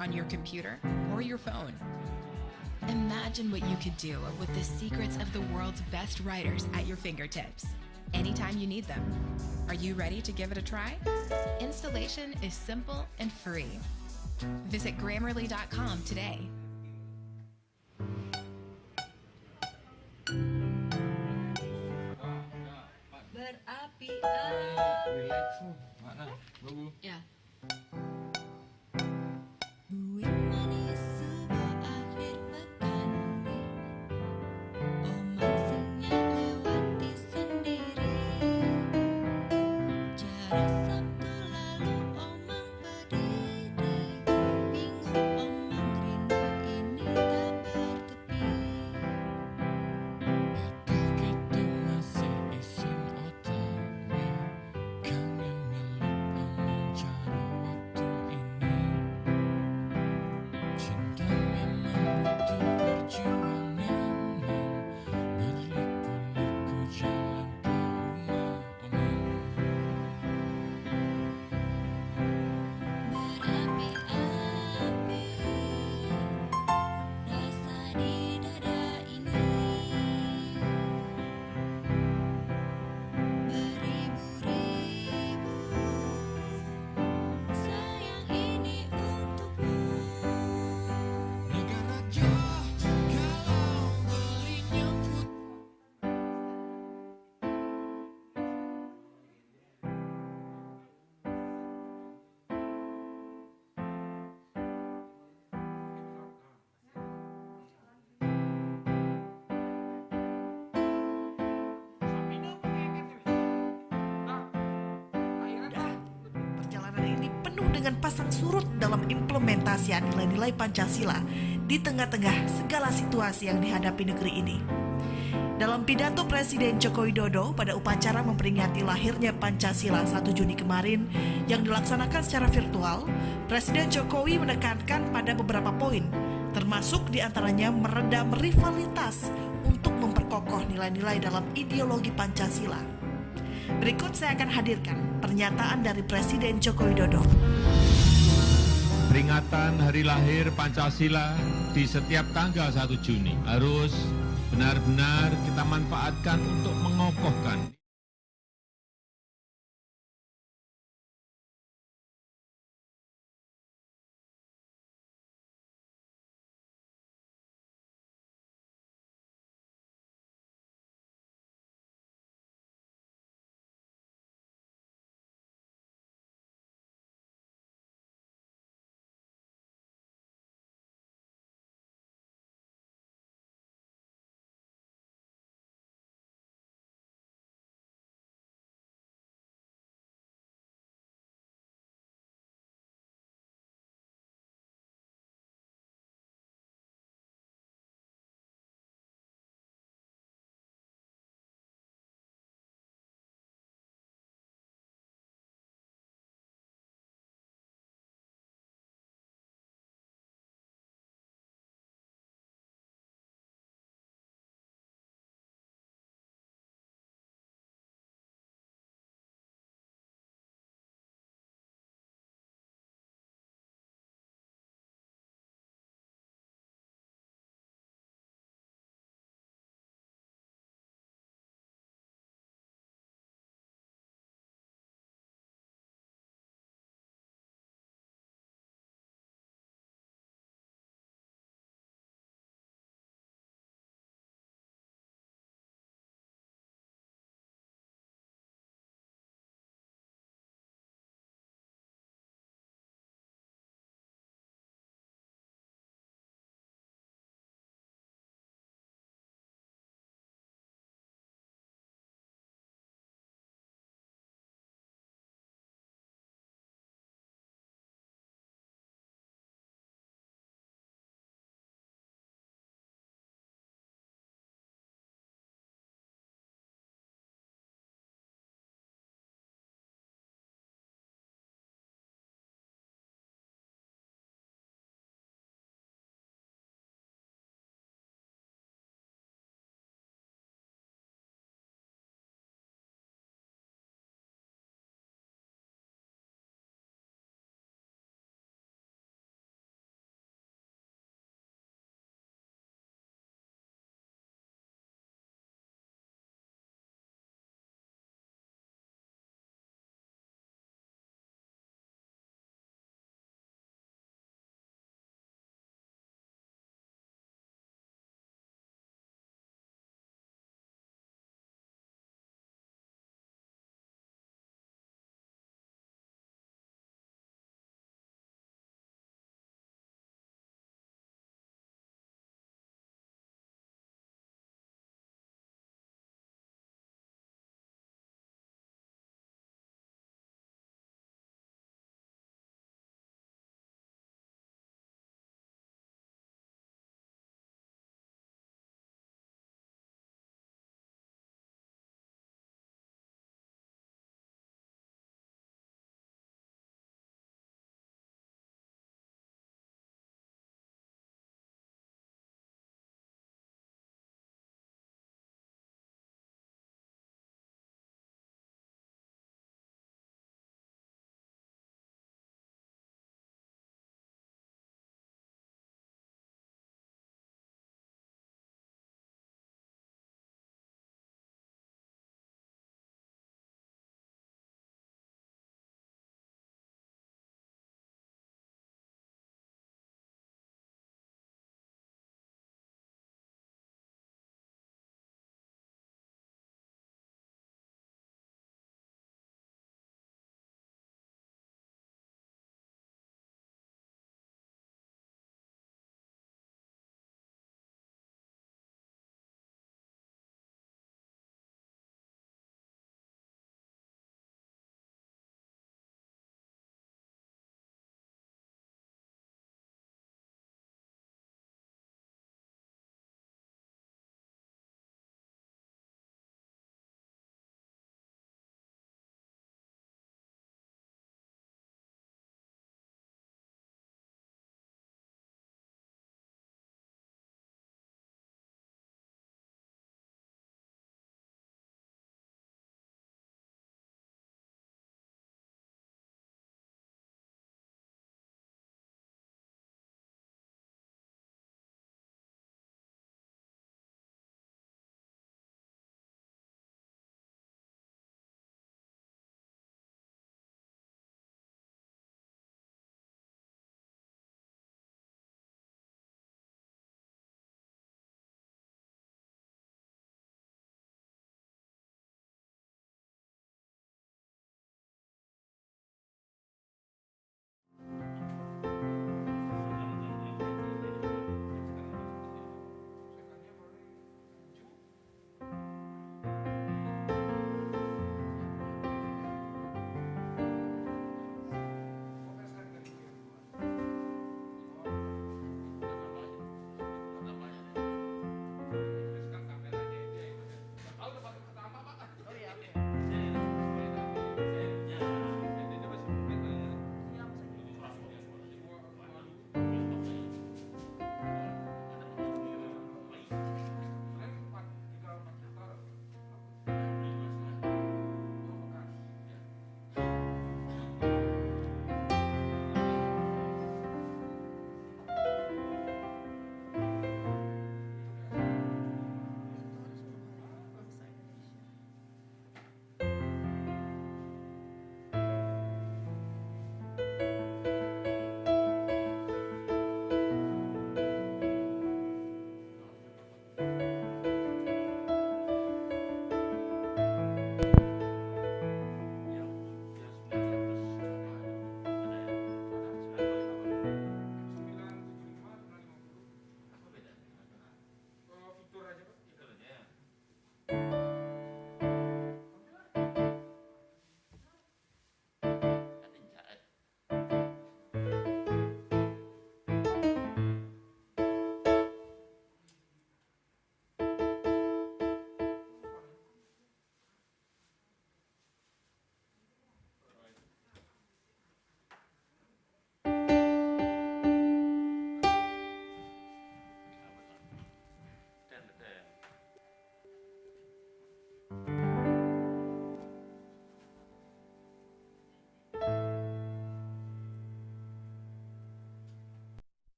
on your computer or your phone. Imagine what you could do with the secrets of the world's best writers at your fingertips, anytime you need them. Are you ready to give it a try? Installation is simple and free. Visit Grammarly.com today. Relax lu. Mana? Bagus. Ya. Perjalanan ini penuh dengan pasang surut dalam implementasian nilai-nilai Pancasila di tengah-tengah segala situasi yang dihadapi negeri ini. Dalam pidato Presiden Joko Widodo pada upacara memperingati lahirnya Pancasila 1 Juni kemarin yang dilaksanakan secara virtual, Presiden Jokowi menekankan pada beberapa poin, termasuk diantaranya meredam rivalitas untuk memperkokoh nilai-nilai dalam ideologi Pancasila. Berikut saya akan hadirkan pernyataan dari Presiden Joko Widodo. Peringatan hari lahir Pancasila di setiap tanggal 1 Juni harus benar-benar kita manfaatkan untuk mengokohkan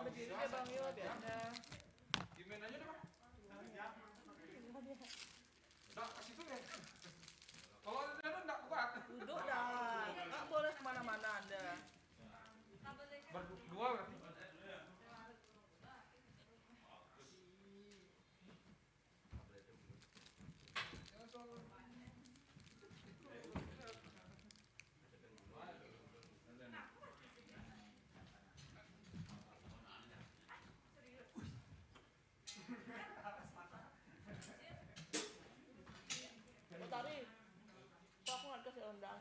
berdiri deh Bang Yo, biasa. Gimana aja deh, Bang? Udah, ke situ deh. Kalau ada dana enggak kuat. Duduk dah, nggak boleh kemana-mana Anda. Berdua berarti. Tari, kok aku nggak dikasih rendang?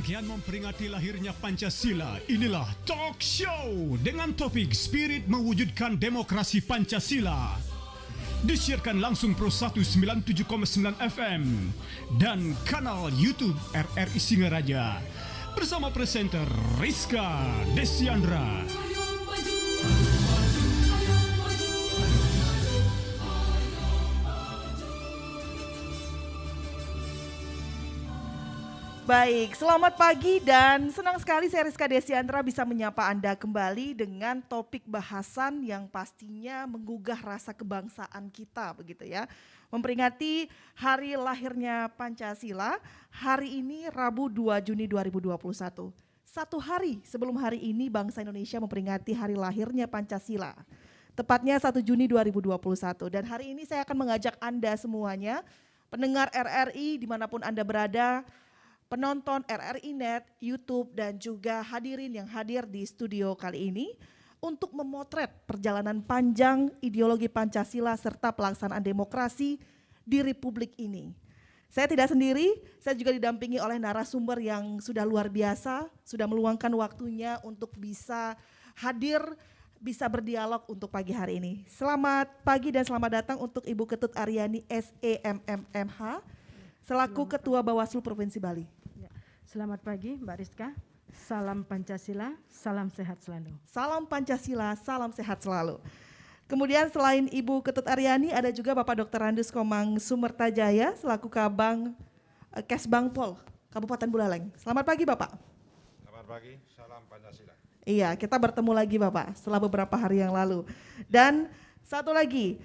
Rangkaian memperingati lahirnya Pancasila, inilah Talk Show dengan topik Spirit Mewujudkan Demokrasi Pancasila. Disiarkan langsung Pro 197,9 FM dan kanal YouTube RRI Singaraja. Bersama presenter Rizka Desiandra. Baik, selamat pagi dan senang sekali saya Rizka Desiandra bisa menyapa Anda kembali dengan topik bahasan yang pastinya menggugah rasa kebangsaan kita begitu ya. Memperingati hari lahirnya Pancasila, hari ini Rabu 2 Juni 2021. Satu hari sebelum hari ini bangsa Indonesia memperingati hari lahirnya Pancasila. Tepatnya 1 Juni 2021 dan hari ini saya akan mengajak Anda semuanya, pendengar RRI dimanapun Anda berada, penonton RRI Net, YouTube, dan juga hadirin yang hadir di studio kali ini untuk memotret perjalanan panjang ideologi Pancasila serta pelaksanaan demokrasi di Republik ini. Saya tidak sendiri, saya juga didampingi oleh narasumber yang sudah luar biasa, sudah meluangkan waktunya untuk bisa hadir, bisa berdialog untuk pagi hari ini. Selamat pagi dan selamat datang untuk Ibu Ketut Aryani SEMMMH, selaku Ketua Bawaslu Provinsi Bali. Selamat pagi Mbak Rizka, salam Pancasila, salam sehat selalu. Salam Pancasila, salam sehat selalu. Kemudian selain Ibu Ketut Aryani ada juga Bapak Dr. Randus Komang Sumertajaya selaku Kabang Kesbangpol Kabupaten Buleleng. Selamat pagi Bapak. Selamat pagi, salam Pancasila. Iya, kita bertemu lagi Bapak setelah beberapa hari yang lalu. Dan satu lagi,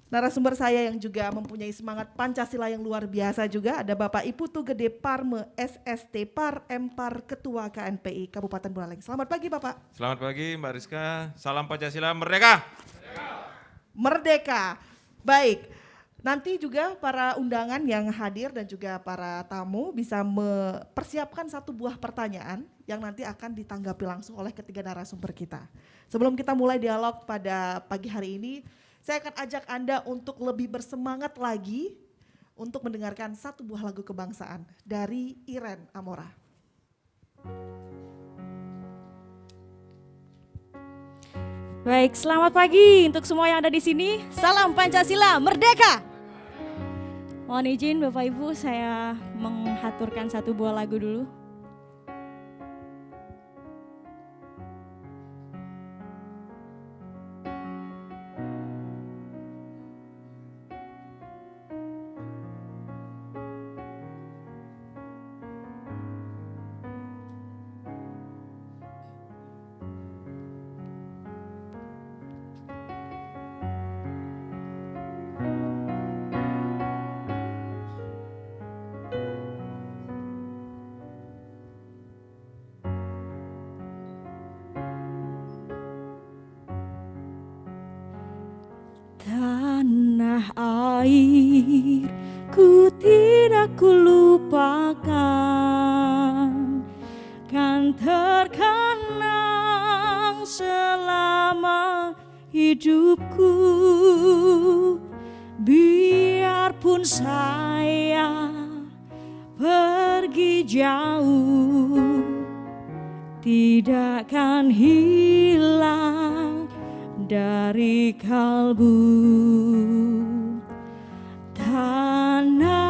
narasumber saya yang juga mempunyai semangat Pancasila yang luar biasa juga ada Bapak Iputu Gede Parme SST Par Empar Ketua KNPI Kabupaten Buleleng. Selamat pagi Bapak. Selamat pagi Mbak Rizka, salam Pancasila merdeka. Merdeka. Baik, nanti juga para undangan yang hadir dan juga para tamu bisa mempersiapkan satu buah pertanyaan yang nanti akan ditanggapi langsung oleh ketiga narasumber kita. Sebelum kita mulai dialog pada pagi hari ini, saya akan ajak Anda untuk lebih bersemangat lagi untuk mendengarkan satu buah lagu kebangsaan dari Iren Amora. Baik, selamat pagi untuk semua yang ada di sini. Salam Pancasila, merdeka! Mohon izin Bapak Ibu, saya menghaturkan satu buah lagu dulu. Tanah air ku tidak kulupakan, kan terkenang selama hidupku. Biarpun saya pergi jauh, tidak akan hilang dari kalbu. Tanahku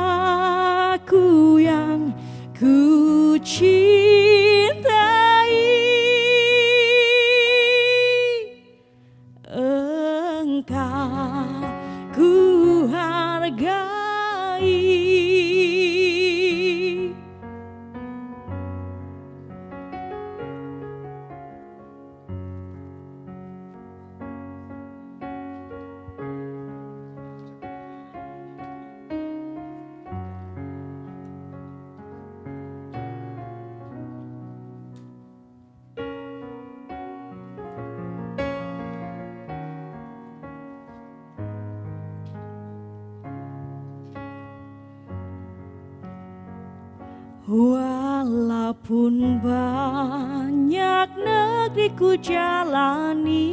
yang ku cintai, engkau ku hargai. Walaupun banyak negeri ku jalani,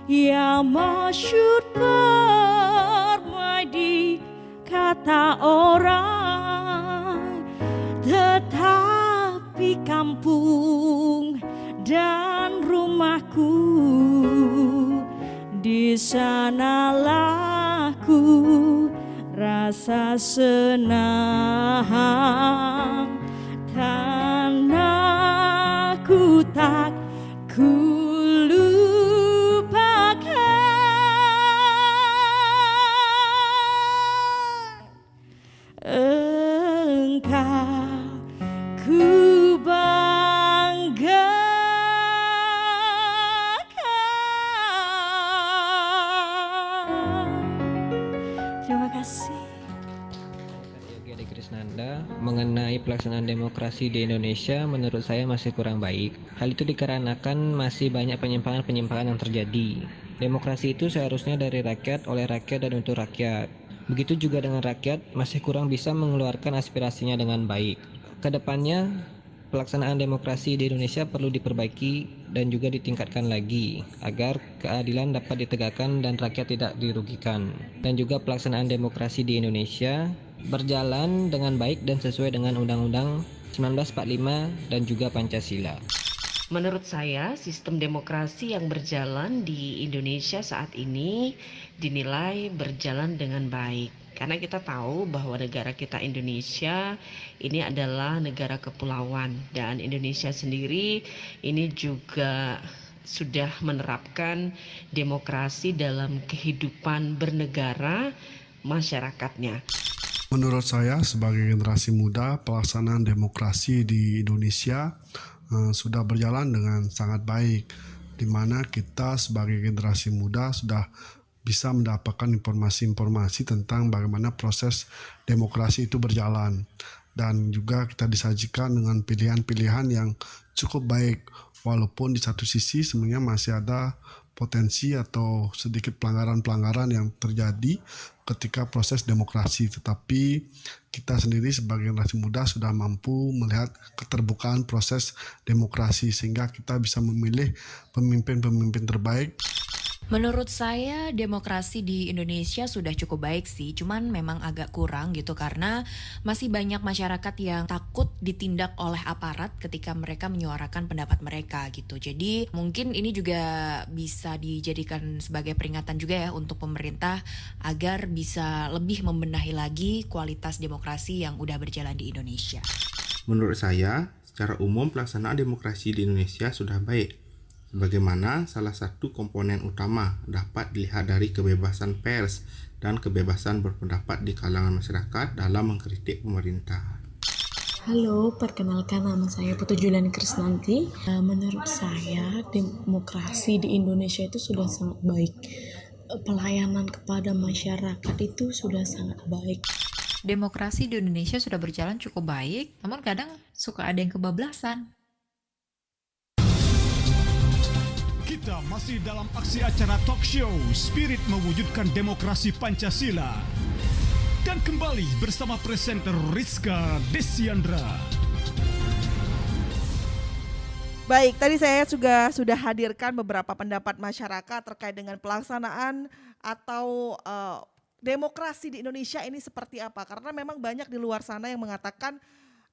yang masyhur permai di kata orang, rasa senang karena ku tak ku lupakan engkau, ku banggakan. Terima kasih. Yogi Adi Krisnanda, mengenai pelaksanaan demokrasi di Indonesia menurut saya masih kurang baik. Hal itu dikarenakan masih banyak penyimpangan-penyimpangan yang terjadi. Demokrasi itu seharusnya dari rakyat, oleh rakyat, dan untuk rakyat. Begitu juga dengan rakyat masih kurang bisa mengeluarkan aspirasinya dengan baik. Kedepannya, pelaksanaan demokrasi di Indonesia perlu diperbaiki dan juga ditingkatkan lagi agar keadilan dapat ditegakkan dan rakyat tidak dirugikan. Dan juga pelaksanaan demokrasi di Indonesia berjalan dengan baik dan sesuai dengan Undang-Undang 1945 dan juga Pancasila. Menurut saya, sistem demokrasi yang berjalan di Indonesia saat ini dinilai berjalan dengan baik. Karena kita tahu bahwa negara kita Indonesia ini adalah negara kepulauan, dan Indonesia sendiri ini juga sudah menerapkan demokrasi dalam kehidupan bernegara masyarakatnya. Menurut saya sebagai generasi muda, pelaksanaan demokrasi di Indonesia sudah berjalan dengan sangat baik, di mana kita sebagai generasi muda sudah bisa mendapatkan informasi-informasi tentang bagaimana proses demokrasi itu berjalan. Dan juga kita disajikan dengan pilihan-pilihan yang cukup baik, walaupun di satu sisi sebenarnya masih ada potensi atau sedikit pelanggaran-pelanggaran yang terjadi ketika proses demokrasi. Tetapi kita sendiri sebagai generasi muda sudah mampu melihat keterbukaan proses demokrasi sehingga kita bisa memilih pemimpin-pemimpin terbaik. Menurut saya demokrasi di Indonesia sudah cukup baik sih, cuman memang agak kurang gitu karena masih banyak masyarakat yang takut ditindak oleh aparat ketika mereka menyuarakan pendapat mereka gitu. Jadi mungkin ini juga bisa dijadikan sebagai peringatan juga ya untuk pemerintah agar bisa lebih membenahi lagi kualitas demokrasi yang udah berjalan di Indonesia. Menurut saya, secara umum pelaksanaan demokrasi di Indonesia sudah baik. Bagaimana salah satu komponen utama dapat dilihat dari kebebasan pers dan kebebasan berpendapat di kalangan masyarakat dalam mengkritik pemerintah. Halo, perkenalkan nama saya Putu Juliani Krisnanti. Menurut saya demokrasi di Indonesia itu sudah sangat baik. Pelayanan kepada masyarakat itu sudah sangat baik. Demokrasi di Indonesia sudah berjalan cukup baik, namun kadang suka ada yang kebablasan. Kita masih dalam aksi acara talk show Spirit Mewujudkan Demokrasi Pancasila. Dan kembali bersama presenter Rizka Desiandra. Baik, tadi saya juga sudah hadirkan beberapa pendapat masyarakat terkait dengan pelaksanaan atau demokrasi di Indonesia ini seperti apa. Karena memang banyak di luar sana yang mengatakan,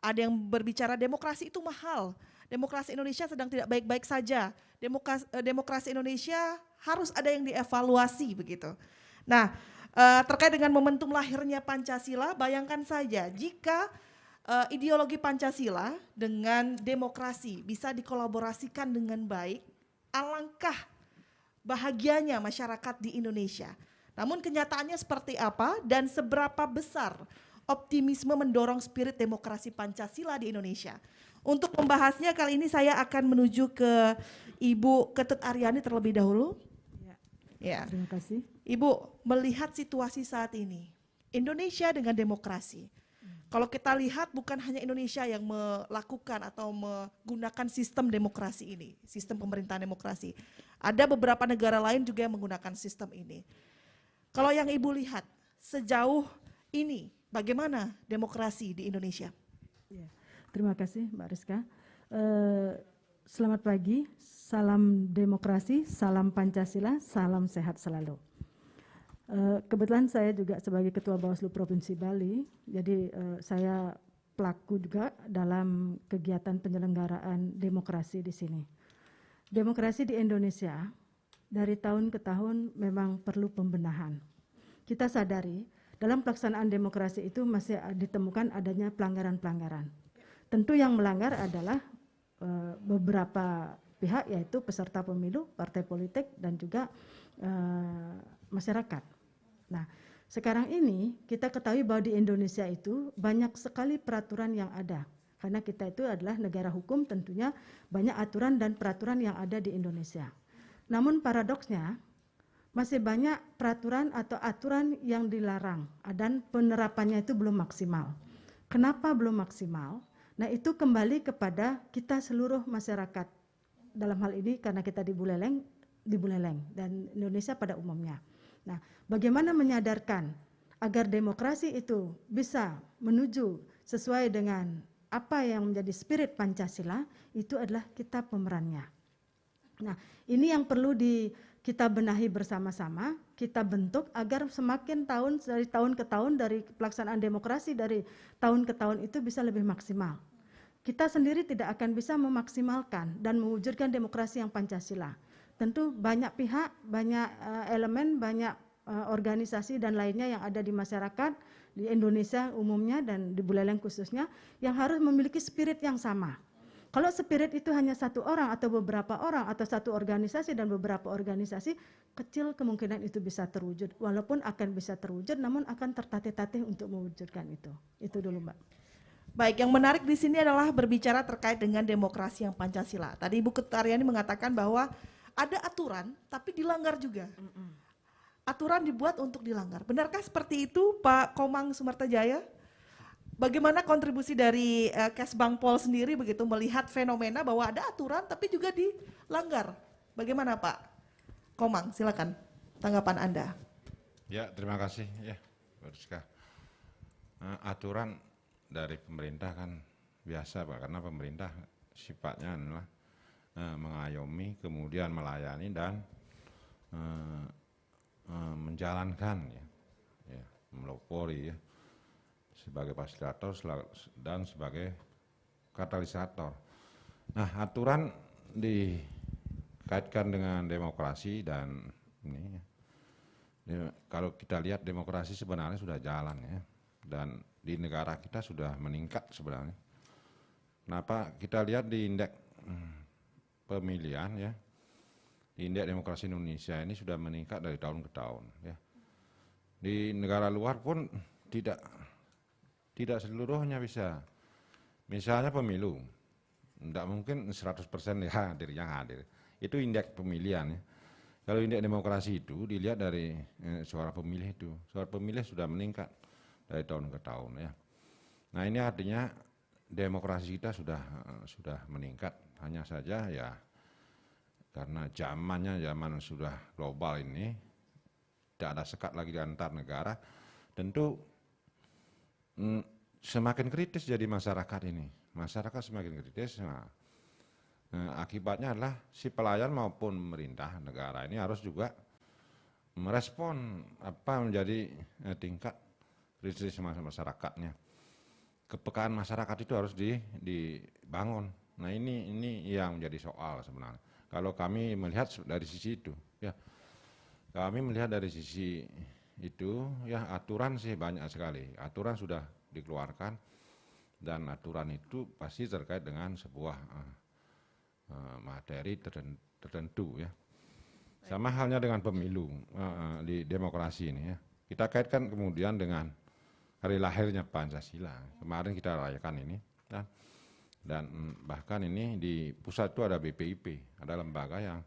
ada yang berbicara demokrasi itu mahal. Demokrasi Indonesia sedang tidak baik-baik saja. Demokrasi Indonesia harus ada yang dievaluasi begitu. Nah, terkait dengan momentum lahirnya Pancasila, bayangkan saja jika ideologi Pancasila dengan demokrasi bisa dikolaborasikan dengan baik, alangkah bahagianya masyarakat di Indonesia. Namun kenyataannya seperti apa dan seberapa besar optimisme mendorong spirit demokrasi Pancasila di Indonesia? Untuk membahasnya kali ini saya akan menuju ke Ibu Ketut Aryani terlebih dahulu. Ya. Terima kasih. Ibu, melihat situasi saat ini, Indonesia dengan demokrasi. Kalau kita lihat bukan hanya Indonesia yang melakukan atau menggunakan sistem demokrasi ini, sistem pemerintahan demokrasi. Ada beberapa negara lain juga yang menggunakan sistem ini. Kalau yang Ibu lihat sejauh ini, bagaimana demokrasi di Indonesia? Ya. Terima kasih Mbak Rizka. Selamat pagi, salam demokrasi, salam Pancasila, salam sehat selalu. Kebetulan saya juga sebagai Ketua Bawaslu Provinsi Bali, jadi saya pelaku juga dalam kegiatan penyelenggaraan demokrasi di sini. Demokrasi di Indonesia dari tahun ke tahun memang perlu pembenahan. kita sadari dalam pelaksanaan demokrasi itu masih ditemukan adanya pelanggaran-pelanggaran. Tentu yang melanggar adalah beberapa pihak, yaitu peserta pemilu, partai politik, dan juga masyarakat. Nah, sekarang ini kita ketahui bahwa di Indonesia itu banyak sekali peraturan yang ada. Karena kita itu adalah negara hukum, tentunya banyak aturan dan peraturan yang ada di Indonesia. Namun paradoksnya, masih banyak peraturan atau aturan yang dilarang dan penerapannya itu belum maksimal. Kenapa belum maksimal? Nah, itu kembali kepada kita seluruh masyarakat. Dalam hal ini karena kita di Buleleng dan Indonesia pada umumnya. Nah, bagaimana menyadarkan agar demokrasi itu bisa menuju sesuai dengan apa yang menjadi spirit Pancasila, itu adalah kita pemerannya. Nah, ini yang perlu kita benahi bersama-sama, kita bentuk agar semakin dari tahun ke tahun, dari pelaksanaan demokrasi dari tahun ke tahun itu bisa lebih maksimal. Kita sendiri tidak akan bisa memaksimalkan dan mewujudkan demokrasi yang Pancasila. Tentu banyak pihak, banyak elemen, banyak organisasi dan lainnya yang ada di masyarakat, di Indonesia umumnya dan di Buleleng khususnya, yang harus memiliki spirit yang sama. Kalau spirit itu hanya satu orang atau beberapa orang atau satu organisasi dan beberapa organisasi, kecil kemungkinan itu bisa terwujud. Walaupun akan bisa terwujud, namun akan tertatih-tatih untuk mewujudkan itu. Itu dulu, Mbak. Baik, yang menarik di sini adalah berbicara terkait dengan demokrasi yang Pancasila. Tadi Ibu Ketariani mengatakan bahwa ada aturan, tapi dilanggar juga. Aturan dibuat untuk dilanggar. Benarkah seperti itu, Pak Komang Sumertajaya? Bagaimana kontribusi dari Kesbangpol sendiri begitu melihat fenomena bahwa ada aturan tapi juga dilanggar? Bagaimana Pak Komang? Silakan tanggapan Anda. Ya, terima kasih ya, Rizka. Aturan dari pemerintah kan biasa Pak, karena pemerintah sifatnya adalah mengayomi, kemudian melayani dan menjalankan ya, melopori ya, sebagai fasilitator dan sebagai katalisator. Nah, aturan dikaitkan dengan demokrasi dan ini ya, kalau kita lihat demokrasi sebenarnya sudah jalan ya, dan di negara kita sudah meningkat sebenarnya. Kenapa? Kita lihat di indeks pemilihan ya, di indeks demokrasi Indonesia ini sudah meningkat dari tahun ke tahun ya. Di negara luar pun tidak seluruhnya bisa. Misalnya pemilu, tidak mungkin 100% yang hadir. Itu indeks pemilihan ya. Kalau indeks demokrasi itu dilihat dari suara pemilih itu. Suara pemilih sudah meningkat dari tahun ke tahun ya. Nah, ini artinya demokrasi kita sudah meningkat. Hanya saja ya karena zaman sudah global ini, tidak ada sekat lagi di antar negara, tentu semakin kritis jadi masyarakat ini. Masyarakat semakin kritis. Nah, akibatnya adalah si pelayan maupun pemerintah negara ini harus juga merespon apa menjadi tingkat kritis masyarakatnya. Kepekaan masyarakat itu harus dibangun. Nah, ini yang menjadi soal sebenarnya. Kalau kami melihat dari sisi itu, ya, kami melihat dari sisi itu, ya, aturan sih banyak sekali. Aturan sudah dikeluarkan dan aturan itu pasti terkait dengan sebuah materi tertentu, ya. Sama halnya dengan pemilu di demokrasi ini, ya. Kita kaitkan kemudian dengan hari lahirnya Pancasila. Kemarin kita rayakan ini, dan bahkan ini di pusat itu ada BPIP, ada lembaga yang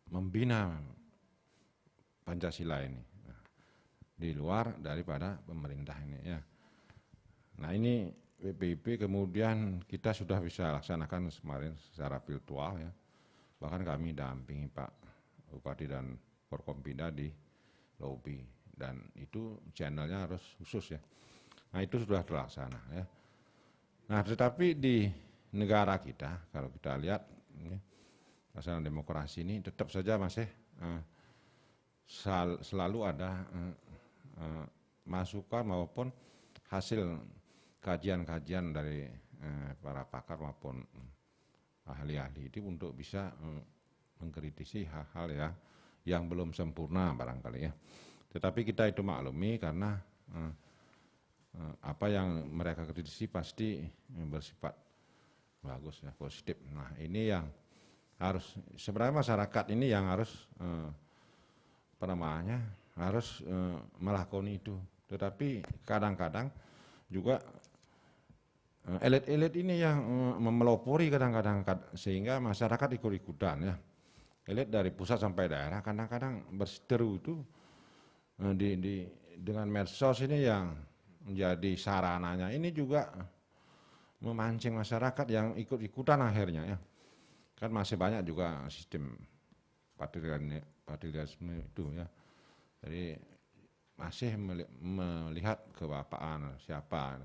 membina Pancasila ini di luar daripada pemerintah ini ya. Nah, ini BPIP kemudian kita sudah bisa laksanakan kemarin secara virtual ya. Bahkan kami dampingi Pak Bupati dan Forkompinda di lobi, dan itu channelnya harus khusus ya. Nah, itu sudah terlaksana ya. Nah, tetapi di negara kita kalau kita lihat pelaksanaan demokrasi ini tetap saja masih selalu ada masukan maupun hasil kajian-kajian dari para pakar maupun ahli-ahli itu untuk bisa mengkritisi hal-hal yang belum sempurna barangkali ya. Tetapi kita itu maklumi karena apa yang mereka kritisi pasti bersifat bagus ya, positif. Nah ini yang harus, sebenarnya masyarakat ini yang harus harus melakoni itu. Tetapi kadang-kadang juga elit-elit ini yang memelopori kadang-kadang, sehingga masyarakat ikut-ikutan ya. Elit dari pusat sampai daerah kadang-kadang berseteru itu dengan medsos ini yang menjadi sarananya, ini juga memancing masyarakat yang ikut-ikutan akhirnya ya. Kan masih banyak juga sistem patriarkalisme itu ya. Jadi masih melihat kebapaan siapa,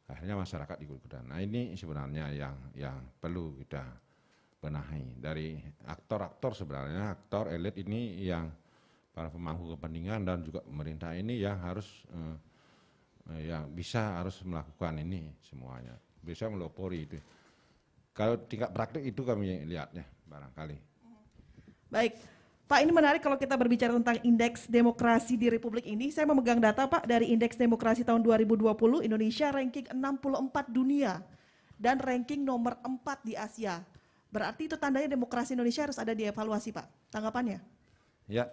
akhirnya masyarakat ikut-ikutan. Nah ini sebenarnya yang perlu kita benahi dari aktor-aktor, sebenarnya aktor elit ini yang para pemangku kepentingan dan juga pemerintah ini yang harus yang harus melakukan ini semuanya, bisa melopori itu. Kalau tingkat praktik itu kami lihatnya barangkali. Baik, Pak, ini menarik kalau kita berbicara tentang indeks demokrasi di Republik ini. Saya memegang data Pak dari indeks demokrasi tahun 2020, Indonesia ranking 64 dunia dan ranking nomor 4 di Asia. Berarti itu tandanya demokrasi Indonesia harus ada dievaluasi Pak. Tanggapannya? Ya,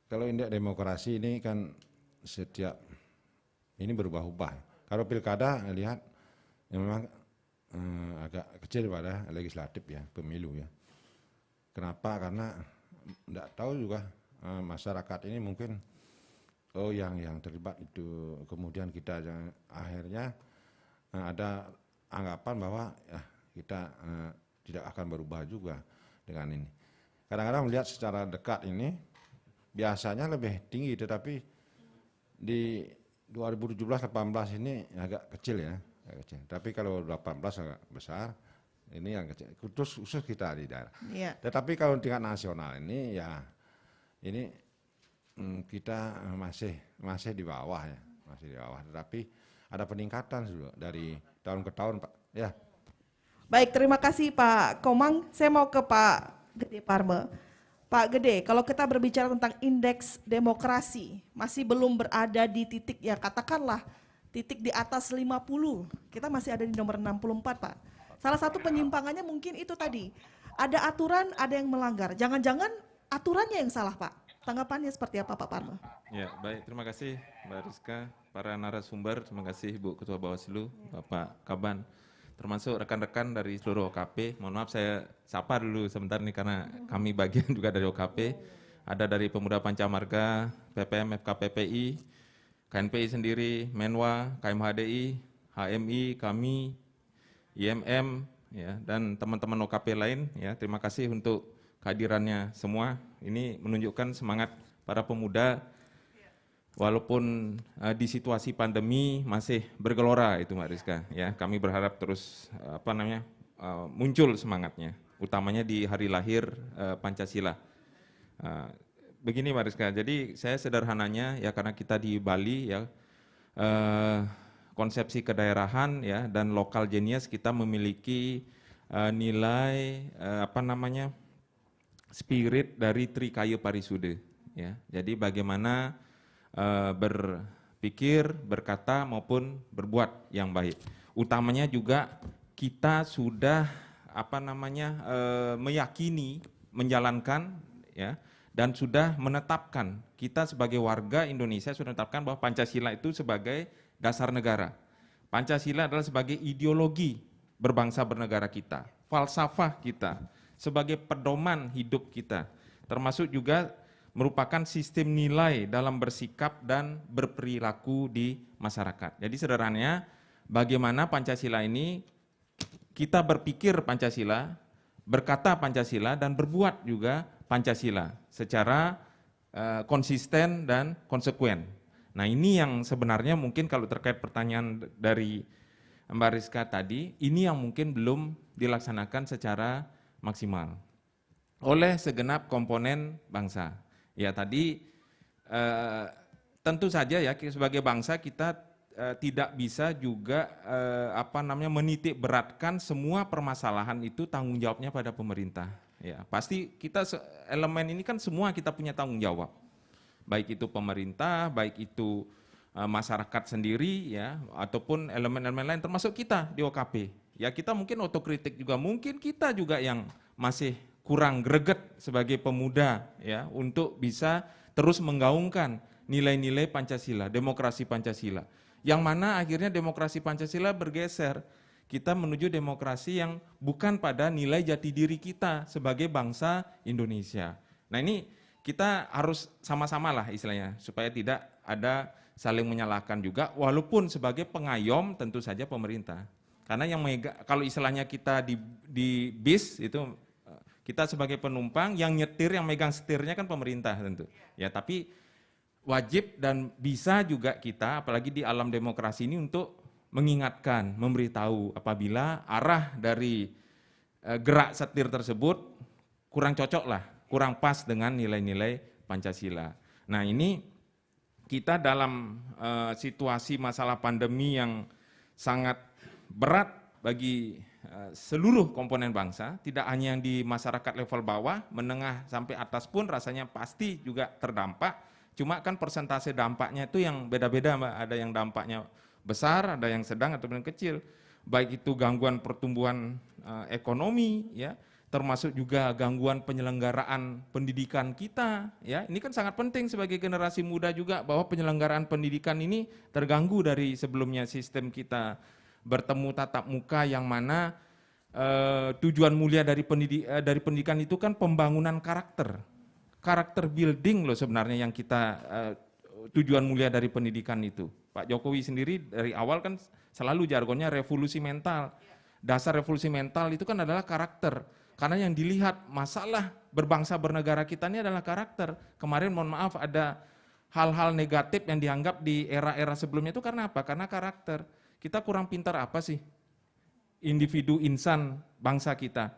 kalau indeks demokrasi ini kan setiap ini berubah-ubah. Kalau pilkada lihat memang agak kecil pada legislatif ya, pemilu ya. Kenapa? Karena tidak tahu juga masyarakat ini mungkin yang terlibat itu, kemudian kita akhirnya ada anggapan bahwa ya kita tidak akan berubah juga dengan ini. Kadang-kadang melihat secara dekat ini biasanya lebih tinggi, tetapi di 2017-18 ini agak kecil ya, agak kecil. Tapi kalau 18 agak besar, ini yang kecil. Khusus kita di daerah. Yeah. Tetapi kalau tingkat nasional ini ya, ini kita masih di bawah ya, masih di bawah. Tetapi ada peningkatan juga dari tahun ke tahun, Pak. Ya. Baik, terima kasih Pak Komang. Saya mau ke Pak Gede Parme. Pak Gede, kalau kita berbicara tentang indeks demokrasi, masih belum berada di titik ya katakanlah titik di atas 50. Kita masih ada di nomor 64, Pak. Salah satu penyimpangannya mungkin itu tadi. Ada aturan, ada yang melanggar. Jangan-jangan aturannya yang salah, Pak. Tanggapannya seperti apa, Pak Parme? Ya, baik. Terima kasih, Mbak Rizka, para narasumber. Terima kasih, Bu Ketua Bawaslu, Bapak Kaban, termasuk rekan-rekan dari seluruh OKP. Mohon maaf saya sapa dulu sebentar nih karena kami bagian juga dari OKP. Ada dari Pemuda Pancamarga, PPM, FKPPI, KNPI sendiri, Menwa, KMHDI, HMI, kami, IMM, ya, dan teman-teman OKP lain. Ya, terima kasih untuk kehadirannya semua. Ini menunjukkan semangat para pemuda walaupun di situasi pandemi masih bergelora itu Mbak Rizka. Ya, kami berharap terus muncul semangatnya, utamanya di hari lahir Pancasila. Begini Mbak Rizka, jadi saya sederhananya ya karena kita di Bali ya, konsepsi kedaerahan ya dan lokal genius kita memiliki nilai spirit dari Trikaya Parisude ya. Jadi bagaimana berpikir, berkata maupun berbuat yang baik. Utamanya juga kita sudah meyakini, menjalankan ya dan sudah menetapkan, kita sebagai warga Indonesia sudah menetapkan bahwa Pancasila itu sebagai dasar negara. Pancasila adalah sebagai ideologi berbangsa bernegara kita, falsafah kita, sebagai pedoman hidup kita, termasuk juga merupakan sistem nilai dalam bersikap dan berperilaku di masyarakat. Jadi sederhananya, bagaimana Pancasila ini kita berpikir Pancasila, berkata Pancasila, dan berbuat juga Pancasila secara konsisten dan konsekuen. Nah ini yang sebenarnya mungkin kalau terkait pertanyaan dari Mbak Rizka tadi, ini yang mungkin belum dilaksanakan secara maksimal oleh segenap komponen bangsa. Ya tadi tentu saja ya sebagai bangsa kita tidak bisa juga menitik beratkan semua permasalahan itu tanggung jawabnya pada pemerintah. Ya pasti kita elemen ini kan semua kita punya tanggung jawab. baik itu pemerintah, baik itu masyarakat sendiri ya, ataupun elemen-elemen lain termasuk kita di OKP. Ya kita mungkin otokritik juga, mungkin kita juga yang masih kurang greget sebagai pemuda ya untuk bisa terus menggaungkan nilai-nilai Pancasila, demokrasi Pancasila. Yang mana akhirnya demokrasi Pancasila bergeser, kita menuju demokrasi yang bukan pada nilai jati diri kita sebagai bangsa Indonesia. Nah ini kita harus sama-sama lah istilahnya, supaya tidak ada saling menyalahkan juga, walaupun sebagai pengayom tentu saja pemerintah. Karena yang kalau istilahnya kita di bis itu, kita sebagai penumpang, yang nyetir, yang megang setirnya kan pemerintah tentu. Ya tapi wajib dan bisa juga kita, apalagi di alam demokrasi ini, untuk mengingatkan, memberitahu apabila arah dari gerak setir tersebut kurang cocok lah, kurang pas dengan nilai-nilai Pancasila. Nah ini kita dalam situasi masalah pandemi yang sangat berat bagi seluruh komponen bangsa, tidak hanya yang di masyarakat level bawah, menengah sampai atas pun rasanya pasti juga terdampak. Cuma kan persentase dampaknya itu yang beda-beda, Mbak. Ada yang dampaknya besar, ada yang sedang atau yang kecil. Baik itu gangguan pertumbuhan ekonomi, ya, termasuk juga gangguan penyelenggaraan pendidikan kita. Ya, ini kan sangat penting sebagai generasi muda juga, bahwa penyelenggaraan pendidikan ini terganggu dari sebelumnya sistem kita bertemu tatap muka, yang mana tujuan mulia dari pendidikan itu kan pembangunan karakter building loh sebenarnya yang kita tujuan mulia dari pendidikan itu. Pak Jokowi sendiri dari awal kan selalu jargonnya revolusi mental. Dasar revolusi mental itu kan adalah karakter. Karena yang dilihat masalah berbangsa bernegara kita ini adalah karakter. Kemarin mohon maaf ada hal-hal negatif yang dianggap di era-era sebelumnya itu karena apa? Karena karakter. Kita kurang pintar apa sih? Individu insan bangsa kita.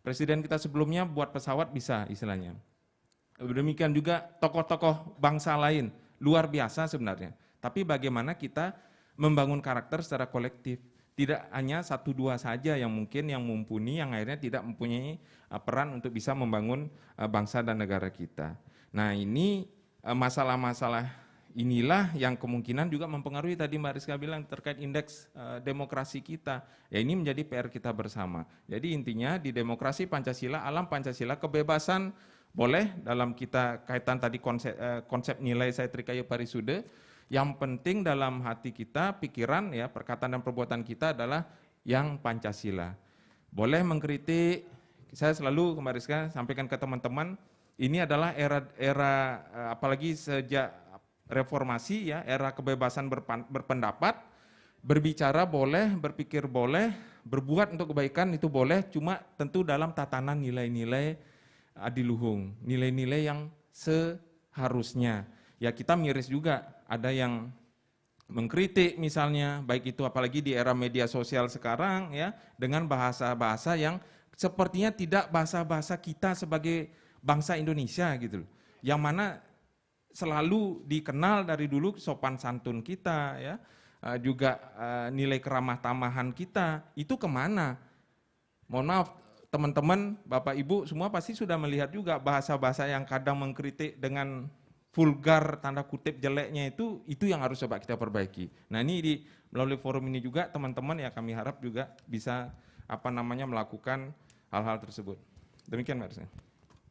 Presiden kita sebelumnya buat pesawat bisa istilahnya. Demikian juga tokoh-tokoh bangsa lain, luar biasa sebenarnya. Tapi bagaimana kita membangun karakter secara kolektif. Tidak hanya 1-2 saja yang mungkin yang mumpuni, yang akhirnya tidak mempunyai peran untuk bisa membangun bangsa dan negara kita. Nah ini masalah-masalah inilah yang kemungkinan juga mempengaruhi tadi Mbak Rizka bilang terkait indeks demokrasi kita. Ya ini menjadi PR kita bersama. Jadi intinya di demokrasi Pancasila, alam Pancasila, kebebasan boleh dalam kita kaitan tadi konsep nilai Sayatrikayu Parisude. Yang penting dalam hati kita, pikiran, ya, perkataan dan perbuatan kita adalah yang Pancasila. Boleh mengkritik, saya selalu Mbak Rizka sampaikan ke teman-teman, ini adalah era apalagi sejak reformasi, ya, era kebebasan berpendapat, berbicara boleh, berpikir boleh, berbuat untuk kebaikan itu boleh, cuma tentu dalam tatanan nilai-nilai adiluhung, nilai-nilai yang seharusnya. Ya kita miris juga, ada yang mengkritik misalnya, baik itu apalagi di era media sosial sekarang, ya, dengan bahasa-bahasa yang sepertinya tidak bahasa-bahasa kita sebagai bangsa Indonesia gitu loh. Yang mana selalu dikenal dari dulu sopan santun kita, ya, juga nilai keramah tamahan kita, itu kemana? Mohon maaf teman-teman, Bapak Ibu semua pasti sudah melihat juga bahasa-bahasa yang kadang mengkritik dengan vulgar tanda kutip jeleknya itu yang harus coba kita perbaiki. Nah ini melalui forum ini juga teman-teman ya kami harap juga bisa melakukan hal-hal tersebut. Demikian Mbak Rizka.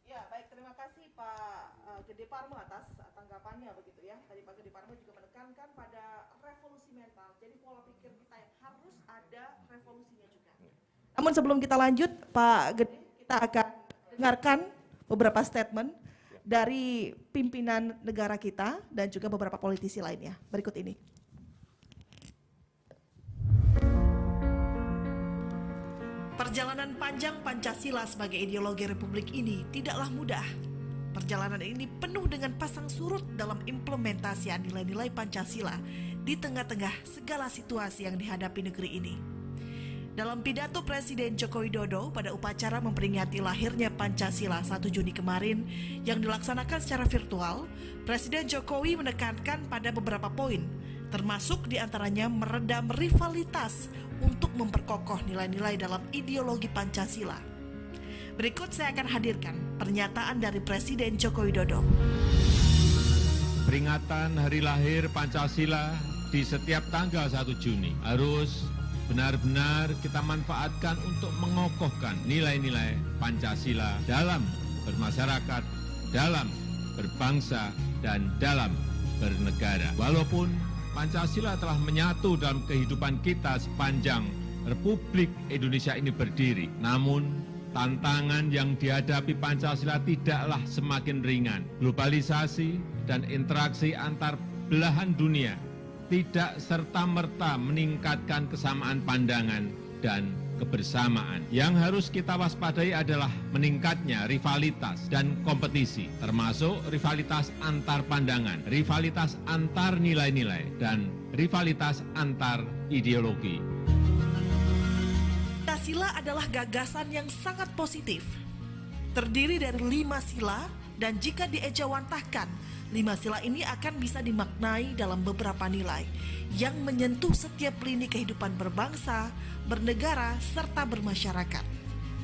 Ya baik, terima kasih Pak Gede Parmo atas tanggapannya begitu ya. Tadi Pak Gede Parmo juga menekankan pada revolusi mental. Jadi pola pikir kita yang harus ada revolusinya juga. Namun sebelum kita lanjut Pak Gede, kita akan dengarkan beberapa statement dari pimpinan negara kita dan juga beberapa politisi lainnya. Berikut ini. Perjalanan panjang Pancasila sebagai ideologi Republik ini tidaklah mudah. Perjalanan ini penuh dengan pasang surut dalam implementasi nilai-nilai Pancasila di tengah-tengah segala situasi yang dihadapi negeri ini. Dalam pidato Presiden Joko Widodo pada upacara memperingati lahirnya Pancasila 1 Juni kemarin yang dilaksanakan secara virtual, Presiden Jokowi menekankan pada beberapa poin, termasuk diantaranya meredam rivalitas untuk memperkokoh nilai-nilai dalam ideologi Pancasila. Berikut saya akan hadirkan pernyataan dari Presiden Joko Widodo. Peringatan hari lahir Pancasila di setiap tanggal 1 Juni harus benar-benar kita manfaatkan untuk mengokohkan nilai-nilai Pancasila dalam bermasyarakat, dalam berbangsa, dan dalam bernegara. Walaupun Pancasila telah menyatu dalam kehidupan kita sepanjang Republik Indonesia ini berdiri, namun tantangan yang dihadapi Pancasila tidaklah semakin ringan. Globalisasi dan interaksi antar belahan dunia tidak serta-merta meningkatkan kesamaan pandangan dan kebersamaan. Yang harus kita waspadai adalah meningkatnya rivalitas dan kompetisi, termasuk rivalitas antar pandangan, rivalitas antar nilai-nilai, dan rivalitas antar ideologi. Pancasila adalah gagasan yang sangat positif. Terdiri dari 5 sila dan jika diejawantahkan, 5 sila ini akan bisa dimaknai dalam beberapa nilai yang menyentuh setiap lini kehidupan berbangsa, bernegara, serta bermasyarakat.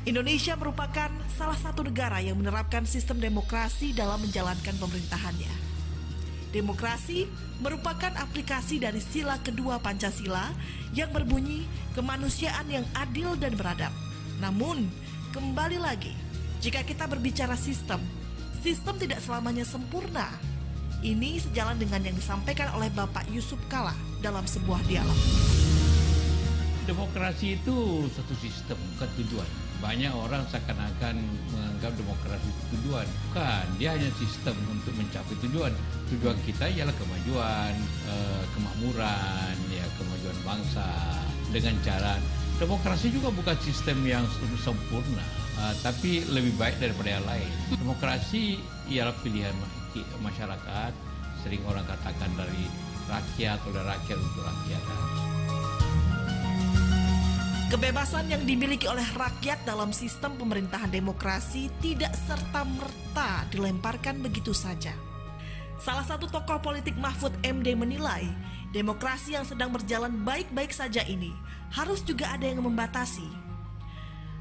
Indonesia merupakan salah satu negara yang menerapkan sistem demokrasi dalam menjalankan pemerintahannya. Demokrasi merupakan aplikasi dari sila kedua Pancasila yang berbunyi kemanusiaan yang adil dan beradab. Namun, kembali lagi, jika kita berbicara sistem tidak selamanya sempurna. Ini sejalan dengan yang disampaikan oleh Bapak Yusuf Kala dalam sebuah dialog. Demokrasi itu satu sistem, bukan tujuan. Banyak orang seakan-akan menganggap demokrasi itu tujuan. Bukan, dia hanya sistem untuk mencapai tujuan. Tujuan kita ialah kemajuan, kemakmuran, ya, kemajuan bangsa. Dengan cara demokrasi juga bukan sistem yang sempurna, tapi lebih baik daripada yang lain. Demokrasi ialah pilihan masyarakat, sering orang katakan dari rakyat, oleh rakyat untuk rakyat. Kebebasan yang dimiliki oleh rakyat dalam sistem pemerintahan demokrasi tidak serta-merta dilemparkan begitu saja. Salah satu tokoh politik Mahfud MD menilai, demokrasi yang sedang berjalan baik-baik saja ini harus juga ada yang membatasi.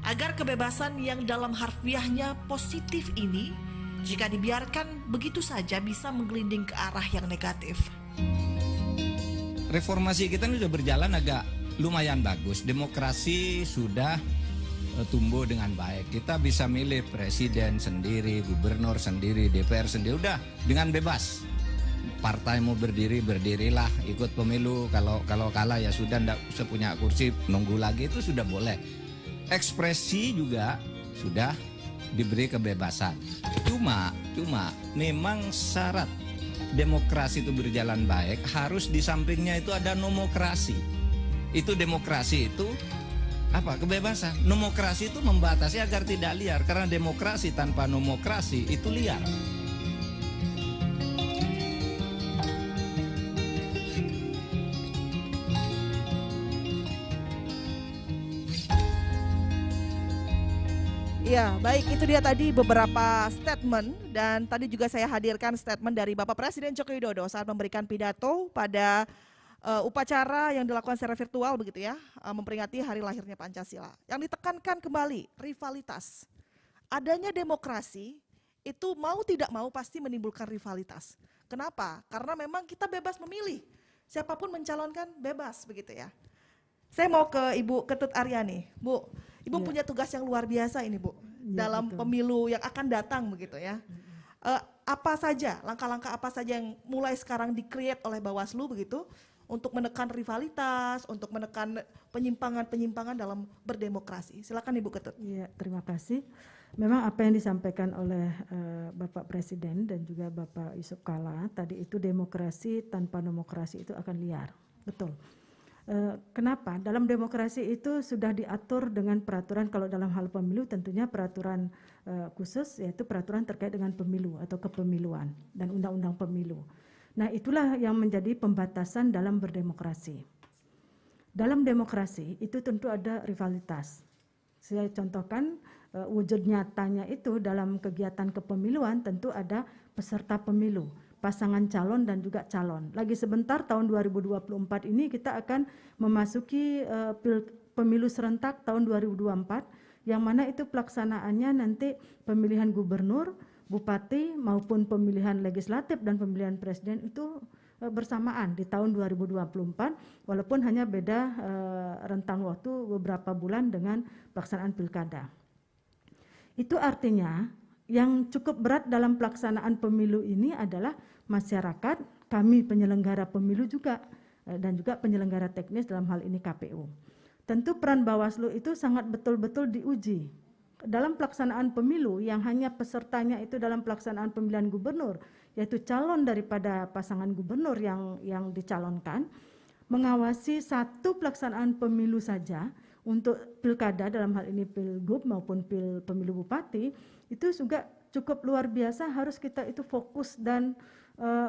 Agar kebebasan yang dalam harfiahnya positif ini, jika dibiarkan begitu saja bisa menggelinding ke arah yang negatif. Reformasi kita ini sudah berjalan agak lumayan bagus. Demokrasi sudah tumbuh dengan baik. Kita bisa milih presiden sendiri, gubernur sendiri, DPR sendiri, udah dengan bebas. Partai mau berdiri, berdirilah, ikut pemilu. Kalau kalah ya sudah, ndak usah punya kursi, nunggu lagi, itu sudah boleh. Ekspresi juga sudah diberi kebebasan. Cuma memang syarat demokrasi itu berjalan baik, harus di sampingnya itu ada nomokrasi. Itu demokrasi itu apa? Kebebasan. Nomokrasi itu membatasi agar tidak liar, karena demokrasi tanpa nomokrasi itu liar. Ya, baik, itu dia tadi beberapa statement, dan tadi juga saya hadirkan statement dari Bapak Presiden Joko Widodo saat memberikan pidato pada upacara yang dilakukan secara virtual begitu ya, memperingati hari lahirnya Pancasila. Yang ditekankan kembali rivalitas. Adanya demokrasi itu mau tidak mau pasti menimbulkan rivalitas. Kenapa? Karena memang kita bebas memilih. Siapapun mencalonkan bebas begitu ya. Saya mau ke Ibu Ketut Aryani. Bu, Ibu punya tugas yang luar biasa ini, Bu, dalam pemilu yang akan datang begitu ya. Apa saja, langkah-langkah apa saja yang mulai sekarang di-create oleh Bawaslu begitu untuk menekan rivalitas, untuk menekan penyimpangan-penyimpangan dalam berdemokrasi. Silakan Ibu Ketut. Iya, terima kasih. Memang apa yang disampaikan oleh Bapak Presiden dan juga Bapak Yusuf Kala tadi itu, demokrasi tanpa nomokrasi itu akan liar. Betul. Kenapa? Dalam demokrasi itu sudah diatur dengan peraturan, kalau dalam hal pemilu tentunya peraturan khusus, yaitu peraturan terkait dengan pemilu atau kepemiluan dan undang-undang pemilu. Nah, itulah yang menjadi pembatasan dalam berdemokrasi. Dalam demokrasi itu tentu ada rivalitas. Saya contohkan wujud nyatanya itu dalam kegiatan kepemiluan tentu ada peserta pemilu, pasangan calon dan juga calon. Lagi sebentar tahun 2024 ini kita akan memasuki pemilu serentak tahun 2024, yang mana itu pelaksanaannya nanti pemilihan gubernur, bupati maupun pemilihan legislatif dan pemilihan presiden itu bersamaan di tahun 2024 walaupun hanya beda rentang waktu beberapa bulan dengan pelaksanaan pilkada. Itu artinya yang cukup berat dalam pelaksanaan pemilu ini adalah masyarakat, kami penyelenggara pemilu juga dan juga penyelenggara teknis dalam hal ini KPU. Tentu peran Bawaslu itu sangat betul-betul diuji. Dalam pelaksanaan pemilu yang hanya pesertanya itu dalam pelaksanaan pemilihan gubernur, yaitu calon daripada pasangan gubernur yang dicalonkan, mengawasi satu pelaksanaan pemilu saja untuk pilkada dalam hal ini pilgub maupun pemilu bupati, itu juga cukup luar biasa, harus kita itu fokus dan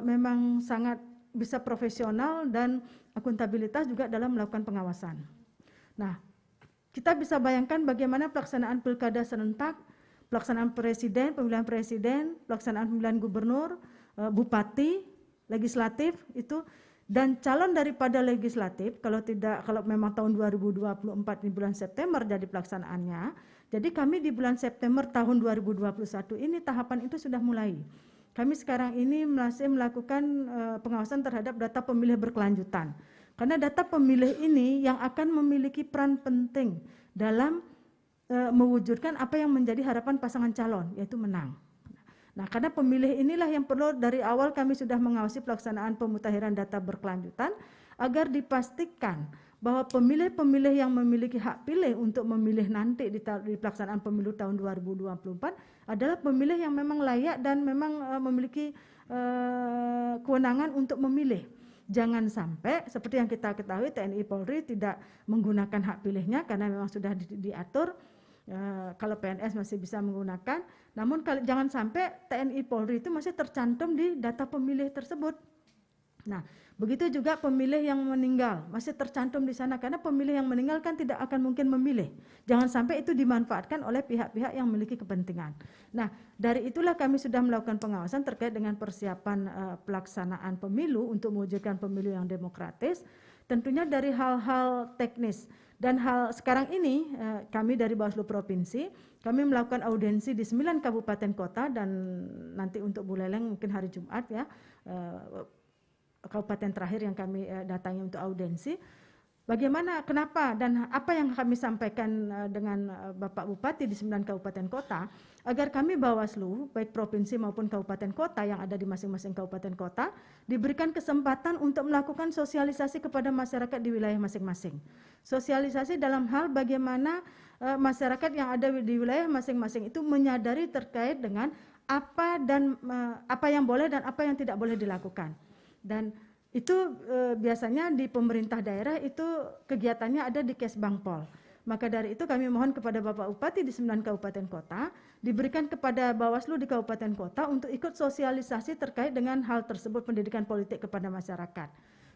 memang sangat bisa profesional dan akuntabilitas juga dalam melakukan pengawasan. Nah, kita bisa bayangkan bagaimana pelaksanaan pilkada serentak, pelaksanaan presiden, pemilihan presiden, pelaksanaan pemilihan gubernur, bupati, legislatif itu, dan calon daripada legislatif kalau memang tahun 2024 di bulan September jadi pelaksanaannya. Jadi kami di bulan September tahun 2021 ini tahapan itu sudah mulai. Kami sekarang ini masih melakukan pengawasan terhadap data pemilih berkelanjutan. Karena data pemilih ini yang akan memiliki peran penting dalam mewujudkan apa yang menjadi harapan pasangan calon, yaitu menang. Nah, karena pemilih inilah yang perlu dari awal kami sudah mengawasi pelaksanaan pemutakhiran data berkelanjutan agar dipastikan bahwa pemilih-pemilih yang memiliki hak pilih untuk memilih nanti di pelaksanaan pemilu tahun 2024 adalah pemilih yang memang layak dan memang memiliki kewenangan untuk memilih. Jangan sampai seperti yang kita ketahui TNI Polri tidak menggunakan hak pilihnya karena memang sudah diatur. Kalau PNS masih bisa menggunakan, namun jangan sampai TNI Polri itu masih tercantum di data pemilih tersebut. Nah, begitu juga pemilih yang meninggal masih tercantum di sana karena pemilih yang meninggal kan tidak akan mungkin memilih. Jangan sampai itu dimanfaatkan oleh pihak-pihak yang memiliki kepentingan. Nah, dari itulah kami sudah melakukan pengawasan terkait dengan persiapan pelaksanaan pemilu untuk mewujudkan pemilu yang demokratis. Tentunya dari hal-hal teknis dan sekarang ini kami dari Bawaslu Provinsi kami melakukan audiensi di 9 kabupaten kota dan nanti untuk Buleleng mungkin hari Jumat ya. Kabupaten terakhir yang kami datangi untuk audiensi. Bagaimana, kenapa, dan apa yang kami sampaikan dengan Bapak Bupati di 9 kabupaten kota, agar kami Bawaslu, baik provinsi maupun kabupaten kota yang ada di masing-masing kabupaten kota, diberikan kesempatan untuk melakukan sosialisasi kepada masyarakat di wilayah masing-masing. Sosialisasi dalam hal bagaimana masyarakat yang ada di wilayah masing-masing itu menyadari terkait dengan apa yang boleh dan apa yang tidak boleh dilakukan. Dan itu biasanya di pemerintah daerah itu kegiatannya ada di Kesbangpol. Maka dari itu kami mohon kepada Bapak Bupati di 9 kabupaten kota, diberikan kepada Bawaslu di kabupaten kota untuk ikut sosialisasi terkait dengan hal tersebut, pendidikan politik kepada masyarakat.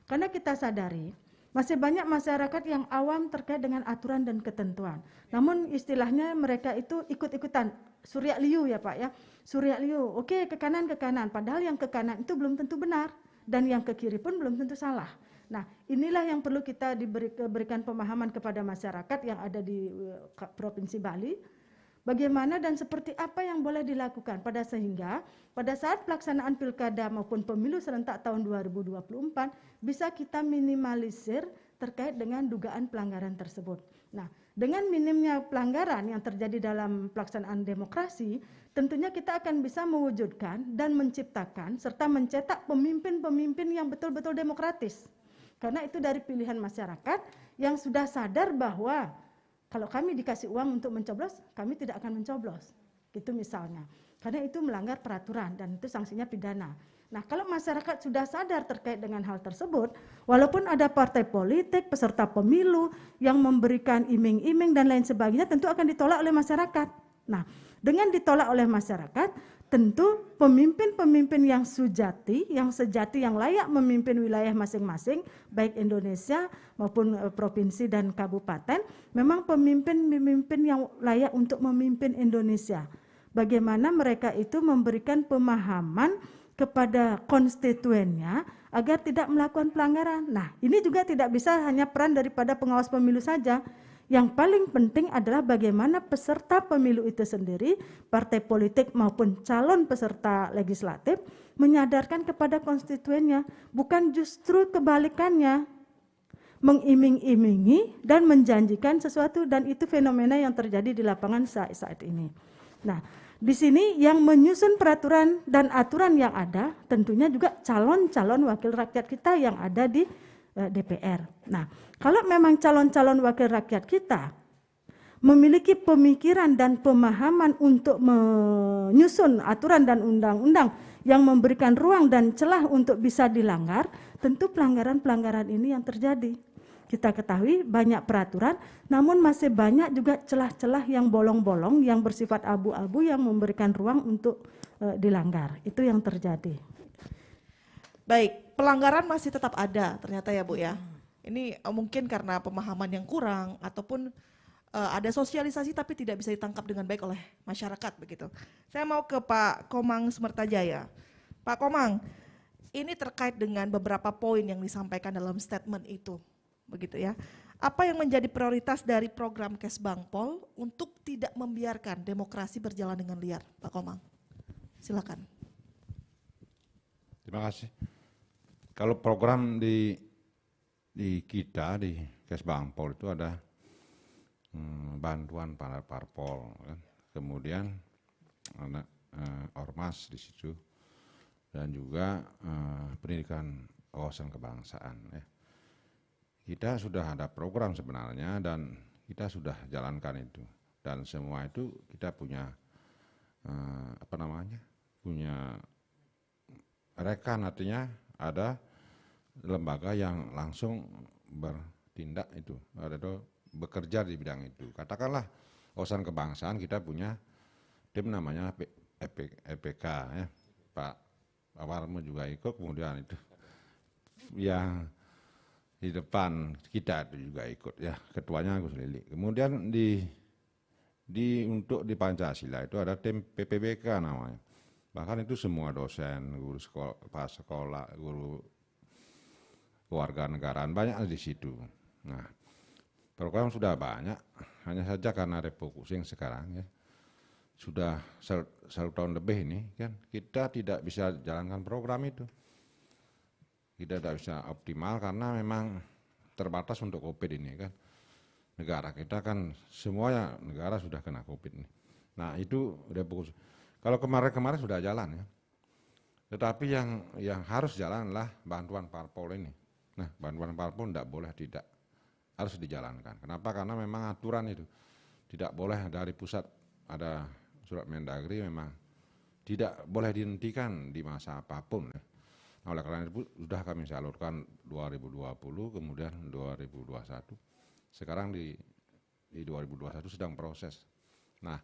Karena kita sadari, masih banyak masyarakat yang awam terkait dengan aturan dan ketentuan. Namun istilahnya mereka itu ikut-ikutan, surya liu ya Pak ya, surya liu, oke ke kanan, padahal yang ke kanan itu belum tentu benar. Dan yang ke kiri pun belum tentu salah. Nah, inilah yang perlu kita berikan pemahaman kepada masyarakat yang ada di Provinsi Bali. Bagaimana dan seperti apa yang boleh dilakukan sehingga pada saat pelaksanaan pilkada maupun pemilu serentak tahun 2024 bisa kita minimalisir terkait dengan dugaan pelanggaran tersebut. Nah, dengan minimnya pelanggaran yang terjadi dalam pelaksanaan demokrasi, tentunya kita akan bisa mewujudkan dan menciptakan serta mencetak pemimpin-pemimpin yang betul-betul demokratis. Karena itu dari pilihan masyarakat yang sudah sadar bahwa kalau kami dikasih uang untuk mencoblos, kami tidak akan mencoblos. Gitu misalnya. Karena itu melanggar peraturan dan itu sanksinya pidana. Nah, kalau masyarakat sudah sadar terkait dengan hal tersebut, walaupun ada partai politik, peserta pemilu yang memberikan iming-iming dan lain sebagainya, tentu akan ditolak oleh masyarakat. Nah, dengan ditolak oleh masyarakat, tentu pemimpin-pemimpin yang sejati, yang layak memimpin wilayah masing-masing, baik Indonesia maupun provinsi dan kabupaten, memang pemimpin-pemimpin yang layak untuk memimpin Indonesia. Bagaimana mereka itu memberikan pemahaman kepada konstituennya agar tidak melakukan pelanggaran. Nah, ini juga tidak bisa hanya peran daripada pengawas pemilu saja. Yang paling penting adalah bagaimana peserta pemilu itu sendiri, partai politik maupun calon peserta legislatif menyadarkan kepada konstituennya, bukan justru kebalikannya, mengiming-imingi dan menjanjikan sesuatu, dan itu fenomena yang terjadi di lapangan saat ini. Nah, di sini yang menyusun peraturan dan aturan yang ada tentunya juga calon-calon wakil rakyat kita yang ada di DPR. Nah, kalau memang calon-calon wakil rakyat kita memiliki pemikiran dan pemahaman untuk menyusun aturan dan undang-undang yang memberikan ruang dan celah untuk bisa dilanggar, tentu pelanggaran-pelanggaran ini yang terjadi. Kita ketahui banyak peraturan, namun masih banyak juga celah-celah yang bolong-bolong, yang bersifat abu-abu, yang memberikan ruang untuk dilanggar. Itu yang terjadi. Baik, pelanggaran masih tetap ada ternyata ya Bu ya. Ini mungkin karena pemahaman yang kurang ataupun ada sosialisasi tapi tidak bisa ditangkap dengan baik oleh masyarakat begitu. Saya mau ke Pak Komang Semertajaya. Pak Komang, ini terkait dengan beberapa poin yang disampaikan dalam statement itu, begitu ya. Apa yang menjadi prioritas dari program Kesbangpol untuk tidak membiarkan demokrasi berjalan dengan liar, Pak Komang? Silakan. Terima kasih. Kalau program di kita di Kesbangpol itu ada bantuan para parpol, kan? Kemudian ada ormas di situ, dan juga pendidikan wawasan kebangsaan. Ya. Kita sudah ada program sebenarnya dan kita sudah jalankan itu, dan semua itu kita punya punya rekan, artinya ada lembaga yang langsung bertindak itu, ada bekerja di bidang itu. Katakanlah wawasan kebangsaan kita punya tim namanya EPK ya, Pak Warmo juga ikut, kemudian itu yang di depan kita itu juga ikut ya, ketuanya Gus Lili. Kemudian untuk di Pancasila itu ada tim PPBK namanya. Bahkan itu semua dosen, guru sekolah, guru kewarganegaraan banyak di situ. Nah, program sudah banyak, hanya saja karena refocusing sekarang ya. Sudah 1 tahun lebih ini kan kita tidak bisa jalankan program itu. Kita tidak bisa optimal karena memang terbatas untuk COVID ini kan. Negara kita kan semuanya negara sudah kena COVID ini. Nah itu udah fokus. Kalau kemarin sudah jalan ya. Tetapi yang harus jalan adalah bantuan parpol ini. Nah bantuan parpol tidak harus dijalankan. Kenapa? Karena memang aturan itu tidak boleh dari pusat, ada surat Mendagri memang tidak boleh dihentikan di masa apapun ya. Nah, oleh karena itu sudah kami salurkan 2020, kemudian 2021. Sekarang di 2021 sedang proses. Nah,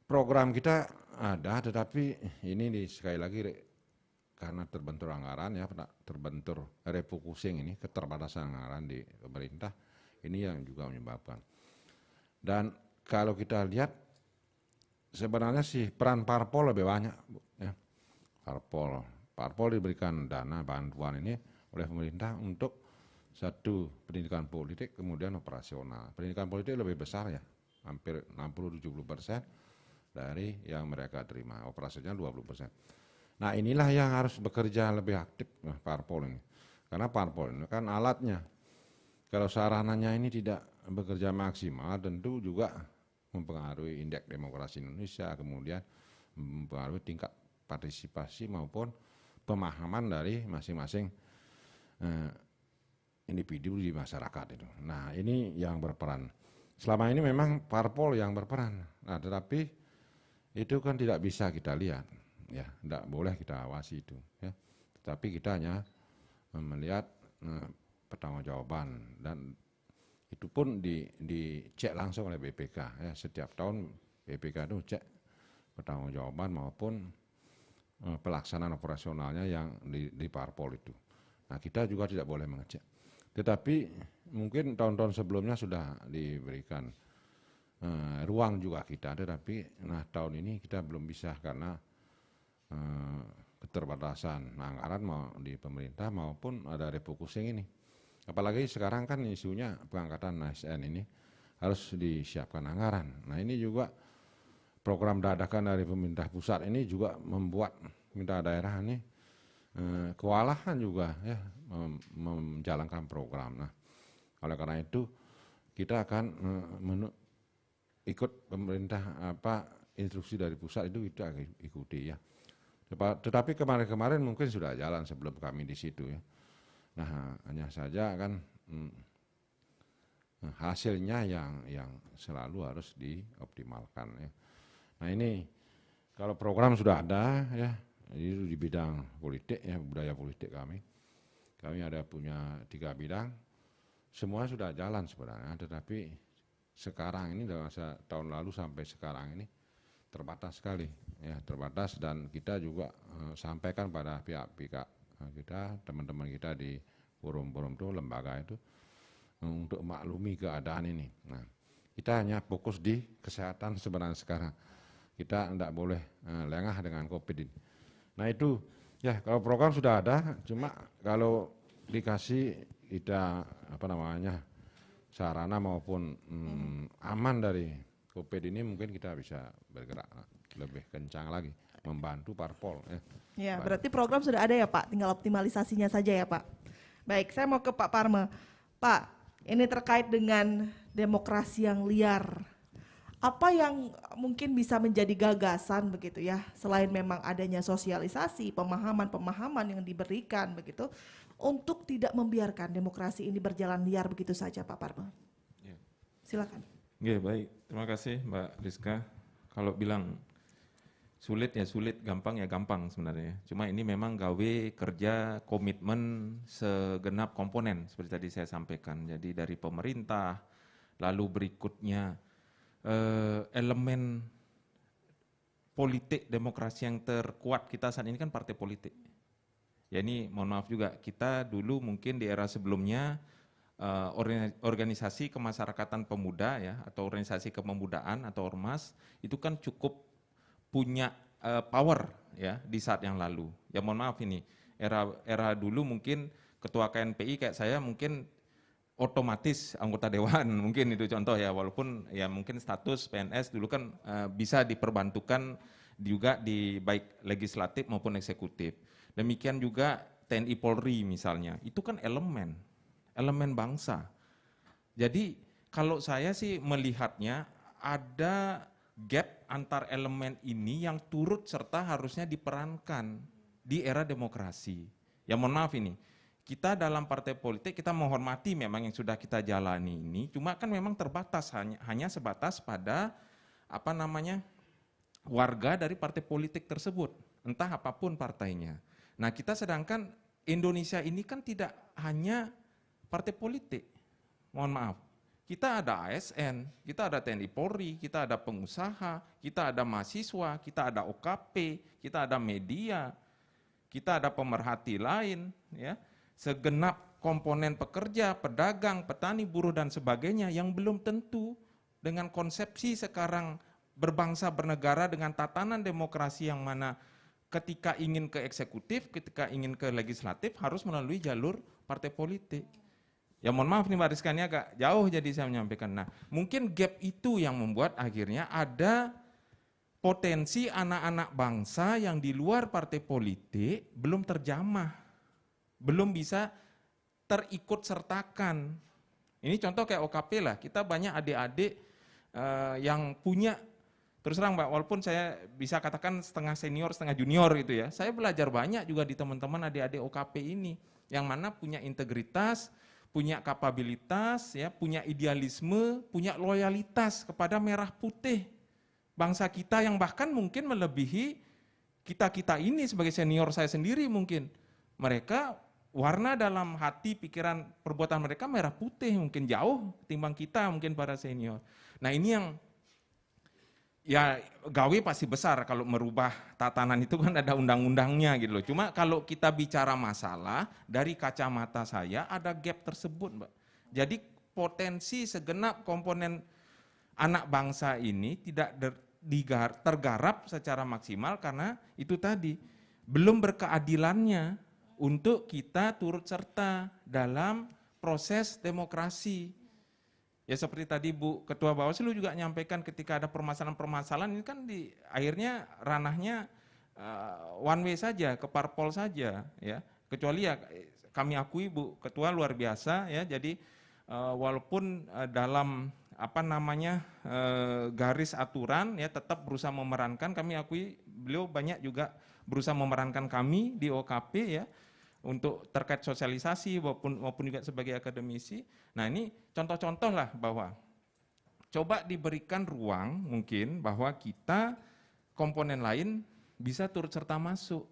program kita ada, tetapi ini sekali lagi karena terbentur anggaran ya, terbentur refocusing ini, keterbatasan anggaran di pemerintah, ini yang juga menyebabkan. Dan kalau kita lihat sebenarnya sih peran parpol lebih banyak, Bu, ya. Parpol diberikan dana bantuan ini oleh pemerintah untuk satu pendidikan politik, kemudian operasional. Pendidikan politik lebih besar ya, hampir 60-70% dari yang mereka terima, operasinya 20%. Nah inilah yang harus bekerja lebih aktif parpol ini, karena parpol ini kan alatnya. Kalau sarananya ini tidak bekerja maksimal, tentu juga mempengaruhi indeks demokrasi Indonesia, kemudian mempengaruhi tingkat partisipasi maupun pemahaman dari masing-masing individu di masyarakat itu. Nah ini yang berperan. Selama ini memang parpol yang berperan. Nah tetapi itu kan tidak bisa kita lihat, ya, tidak boleh kita awasi itu. Ya. Tetapi kita hanya melihat pertanggungjawaban, dan itu pun dicek langsung oleh BPK. Ya. Setiap tahun BPK itu cek pertanggungjawaban maupun pelaksanaan operasionalnya yang di parpol itu. Nah kita juga tidak boleh mengecek. Tetapi mungkin tahun-tahun sebelumnya sudah diberikan ruang juga kita, tetapi nah tahun ini kita belum bisa karena keterbatasan anggaran mau di pemerintah maupun ada refocusing ini. Apalagi sekarang kan isunya pengangkatan ASN ini harus disiapkan anggaran. Nah ini juga program dadakan dari pemerintah pusat ini juga membuat pemerintah daerah ini kewalahan juga ya menjalankan program. Nah oleh karena itu kita akan ikut pemerintah instruksi dari pusat itu kita ikuti ya. Tetapi kemarin-kemarin mungkin sudah jalan sebelum kami di situ ya. Nah hanya saja kan hasilnya yang selalu harus dioptimalkan ya. Nah ini kalau program sudah ada ya, itu di bidang politik ya, budaya politik kami ada punya 3 bidang, semua sudah jalan sebenarnya, tetapi sekarang ini dalam masa tahun lalu sampai sekarang ini terbatas sekali ya, terbatas, dan kita juga sampaikan pada pihak-pihak kita, teman-teman kita di forum-forum itu, lembaga itu, untuk maklumi keadaan ini. Nah, kita hanya fokus di kesehatan sebenarnya sekarang. Kita tidak boleh lengah dengan COVID ini. Nah itu ya, kalau program sudah ada, cuma kalau dikasih kita sarana maupun aman dari COVID ini, mungkin kita bisa bergerak lebih kencang lagi, membantu parpol. Ya, berarti program sudah ada ya Pak, tinggal optimalisasinya saja ya Pak. Baik, saya mau ke Pak Parme. Pak, ini terkait dengan demokrasi yang liar. Apa yang mungkin bisa menjadi gagasan begitu ya, selain memang adanya sosialisasi, pemahaman-pemahaman yang diberikan begitu, untuk tidak membiarkan demokrasi ini berjalan liar begitu saja Pak Parme? Ya. Silakan. Ya, baik, terima kasih Mbak Rizka. Kalau bilang sulit ya sulit, gampang ya gampang sebenarnya. Cuma ini memang gawe kerja komitmen segenap komponen seperti tadi saya sampaikan. Jadi dari pemerintah, lalu berikutnya elemen politik demokrasi yang terkuat kita saat ini kan partai politik. Ya ini mohon maaf juga, kita dulu mungkin di era sebelumnya organisasi kemasyarakatan pemuda ya, atau organisasi kepemudaan atau ormas itu kan cukup punya power ya di saat yang lalu. Ya mohon maaf ini era dulu mungkin ketua KNPI kayak saya mungkin otomatis anggota dewan, mungkin itu contoh ya, walaupun ya mungkin status PNS dulu kan bisa diperbantukan juga di baik legislatif maupun eksekutif. Demikian juga TNI Polri misalnya, itu kan elemen bangsa. Jadi kalau saya sih melihatnya ada gap antar elemen ini yang turut serta harusnya diperankan di era demokrasi. Ya mohon maaf ini, kita dalam partai politik kita menghormati memang yang sudah kita jalani ini, cuma kan memang terbatas, hanya sebatas pada warga dari partai politik tersebut, entah apapun partainya. Nah kita sedangkan Indonesia ini kan tidak hanya partai politik, mohon maaf. Kita ada ASN, kita ada TNI Polri, kita ada pengusaha, kita ada mahasiswa, kita ada OKP, kita ada media, kita ada pemerhati lain, ya, segenap komponen pekerja, pedagang, petani, buruh dan sebagainya yang belum tentu dengan konsepsi sekarang berbangsa bernegara dengan tatanan demokrasi yang mana ketika ingin ke eksekutif, ketika ingin ke legislatif harus melalui jalur partai politik. Ya mohon maaf nih Mbak Rizka, ini agak jauh jadi saya menyampaikan. Nah mungkin gap itu yang membuat akhirnya ada potensi anak-anak bangsa yang di luar partai politik belum terjamah, belum bisa terikut sertakan. Ini contoh kayak OKP lah, kita banyak adik-adik yang punya, terus terang Mbak, walaupun saya bisa katakan setengah senior, setengah junior gitu ya, saya belajar banyak juga di teman-teman adik-adik OKP ini, yang mana punya integritas, punya kapabilitas, ya, punya idealisme, punya loyalitas kepada merah putih bangsa kita yang bahkan mungkin melebihi kita-kita ini sebagai senior saya sendiri mungkin. Mereka warna dalam hati, pikiran, perbuatan mereka merah putih, mungkin jauh ketimbang kita mungkin para senior. Nah ini yang ya gawe pasti besar kalau merubah tatanan itu kan ada undang-undangnya gitu loh. Cuma kalau kita bicara masalah dari kacamata saya ada gap tersebut Mbak. Jadi potensi segenap komponen anak bangsa ini tidak tergarap secara maksimal karena itu tadi belum berkeadilannya untuk kita turut serta dalam proses demokrasi. Ya seperti tadi Bu Ketua Bawaslu juga nyampaikan ketika ada permasalahan-permasalahan ini kan akhirnya ranahnya one way saja, ke parpol saja ya. Kecuali ya kami akui Bu Ketua luar biasa ya. Jadi walaupun dalam garis aturan ya tetap berusaha memerankan, kami akui beliau banyak juga berusaha memerankan kami di OKP ya untuk terkait sosialisasi maupun juga sebagai akademisi. Nah ini contoh-contoh lah bahwa coba diberikan ruang mungkin bahwa kita komponen lain bisa turut serta masuk.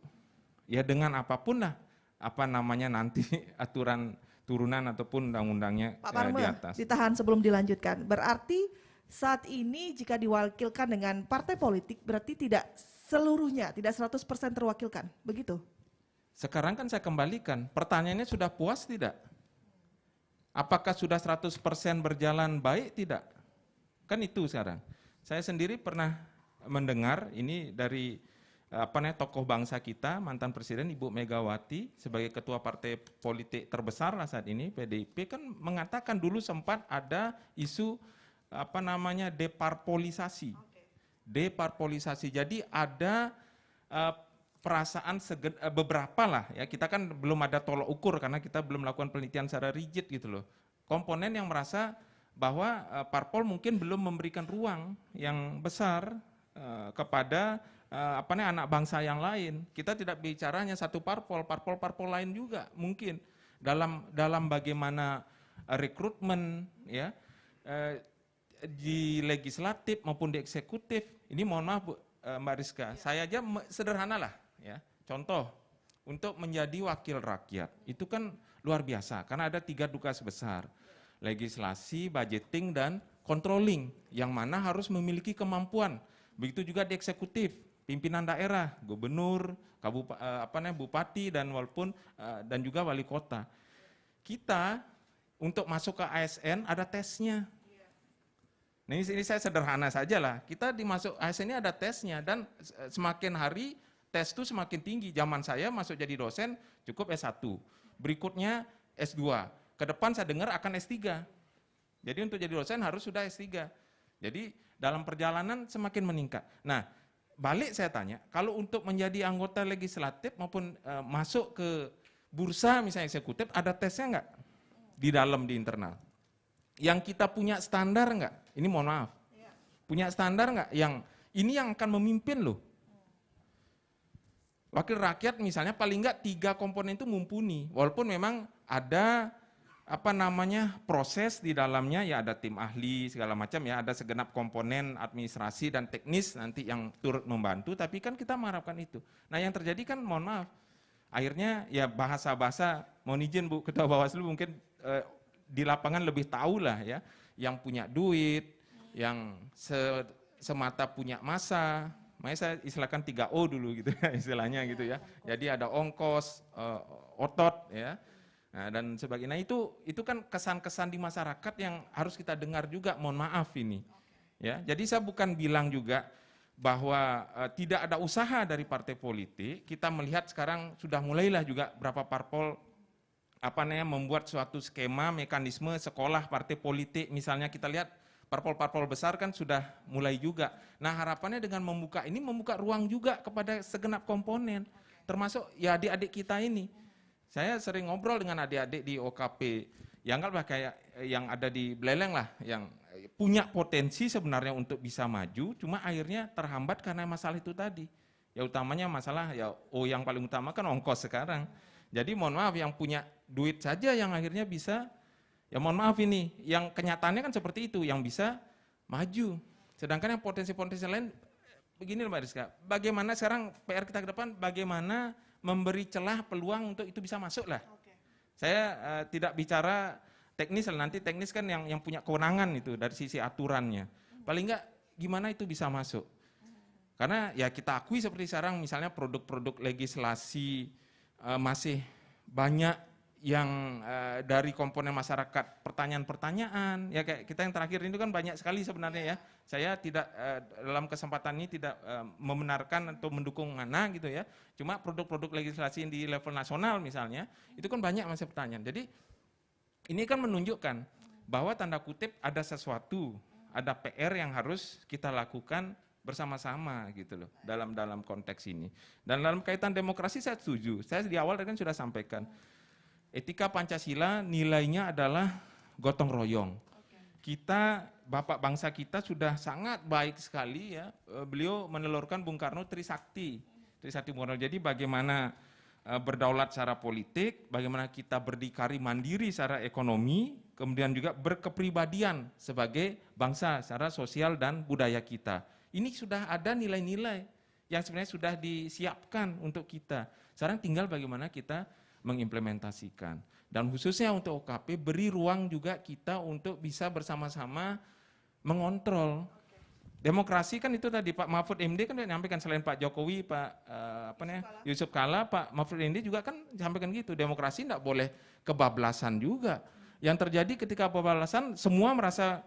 Ya dengan apapun lah nanti aturan turunan ataupun undang-undangnya Pak Parme, di atas. ditahan sebelum dilanjutkan. Berarti saat ini jika diwakilkan dengan partai politik berarti tidak seluruhnya, tidak 100% terwakilkan, begitu? Sekarang kan saya kembalikan, pertanyaannya sudah puas tidak? Apakah sudah 100% berjalan baik tidak? Kan itu sekarang. Saya sendiri pernah mendengar ini dari tokoh bangsa kita, mantan presiden Ibu Megawati sebagai ketua partai politik terbesar lah saat ini PDIP kan mengatakan dulu sempat ada isu deparpolisasi. Deparpolisasi. Jadi ada perasaan beberapa lah ya, kita kan belum ada tolok ukur karena kita belum melakukan penelitian secara rigid gitu loh. Komponen yang merasa bahwa parpol mungkin belum memberikan ruang yang besar kepada anak bangsa yang lain. Kita tidak bicara hanya satu parpol lain juga mungkin dalam bagaimana rekrutmen ya di legislatif maupun di eksekutif. Ini mohon maaf Bu, Mbak Rizka, saya aja sederhana lah ya. Contoh untuk menjadi wakil rakyat itu kan luar biasa karena ada 3 tugas besar. Legislasi, budgeting dan controlling yang mana harus memiliki kemampuan. Begitu juga di eksekutif, pimpinan daerah, gubernur, bupati dan dan juga wali kota. Kita untuk masuk ke ASN ada tesnya. Nah ini saya sederhana saja lah. Kita dimasuk ASN ini ada tesnya dan semakin hari tes itu semakin tinggi. Zaman saya masuk jadi dosen cukup S1, berikutnya S2. Ke depan saya dengar akan S3. Jadi untuk jadi dosen harus sudah S3. Jadi dalam perjalanan semakin meningkat. Nah, balik saya tanya, kalau untuk menjadi anggota legislatif maupun masuk ke bursa misalnya eksekutif, ada tesnya enggak? Di internal. Yang kita punya standar enggak? Ini mohon maaf. Punya standar enggak? Yang ini yang akan memimpin loh. Wakil rakyat misalnya paling enggak 3 komponen itu mumpuni. Walaupun memang ada proses di dalamnya ya, ada tim ahli segala macam ya, ada segenap komponen administrasi dan teknis nanti yang turut membantu, tapi kan kita mengharapkan itu. Nah yang terjadi kan mohon maaf, akhirnya ya bahasa-bahasa, mohon izin Bu Ketua Bawaslu mungkin di lapangan lebih tahu lah ya, yang punya duit, yang semata punya masa, makanya saya istilahkan 3O dulu gitu ya, istilahnya gitu ya. Jadi ada ongkos, otot ya. Nah, dan sebagainya. Nah, itu kan kesan-kesan di masyarakat yang harus kita dengar juga, mohon maaf ini. Ya, jadi saya bukan bilang juga bahwa tidak ada usaha dari partai politik. Kita melihat sekarang sudah mulailah juga berapa parpol membuat suatu skema, mekanisme sekolah partai politik. Misalnya kita lihat parpol-parpol besar kan sudah mulai juga. Nah, harapannya dengan membuka ruang juga kepada segenap komponen, termasuk ya adik-adik kita ini. Saya sering ngobrol dengan adik-adik di OKP, yang anggaplah kayak yang ada di Beleleng lah, yang punya potensi sebenarnya untuk bisa maju, cuma akhirnya terhambat karena masalah itu tadi. Ya utamanya masalah yang paling utama kan ongkos sekarang. Jadi mohon maaf yang punya duit saja yang akhirnya bisa, ya mohon maaf ini, yang kenyataannya kan seperti itu, yang bisa maju. Sedangkan yang potensi-potensi lain, begini Mbak Rizka, bagaimana sekarang PR kita ke depan, bagaimana memberi celah peluang untuk itu bisa masuk lah. Saya tidak bicara teknis, nanti teknis kan yang punya kewenangan itu dari sisi aturannya. Paling enggak gimana itu bisa masuk. Karena ya kita akui seperti sekarang misalnya produk-produk legislasi masih banyak yang dari komponen masyarakat pertanyaan-pertanyaan, ya kayak kita yang terakhir ini kan banyak sekali sebenarnya ya. Saya tidak dalam kesempatan ini tidak membenarkan atau mendukung mana gitu ya. Cuma produk-produk legislasi di level nasional misalnya, itu kan banyak masih pertanyaan. Jadi Ini kan menunjukkan bahwa tanda kutip ada sesuatu, ada PR yang harus kita lakukan bersama-sama gitu loh dalam konteks ini. Dan dalam kaitan demokrasi saya setuju. Saya di awal kan sudah sampaikan. Etika Pancasila nilainya adalah gotong royong. Kita, Bapak bangsa kita sudah sangat baik sekali ya. Beliau menelurkan Bung Karno Trisakti Bung Karno. Jadi bagaimana berdaulat secara politik, bagaimana kita berdikari mandiri secara ekonomi, kemudian juga berkepribadian sebagai bangsa secara sosial dan budaya kita. Ini sudah ada nilai-nilai yang sebenarnya sudah disiapkan untuk kita. Sekarang tinggal bagaimana kita mengimplementasikan. Dan khususnya untuk OKP, beri ruang juga kita untuk bisa bersama-sama mengontrol. Demokrasi kan itu tadi Pak Mahfud MD kan menyampaikan, selain Pak Jokowi, Pak Yusuf Kala, Pak Mahfud MD juga kan sampaikan gitu, demokrasi tidak boleh kebablasan juga. Yang terjadi ketika kebablasan, semua merasa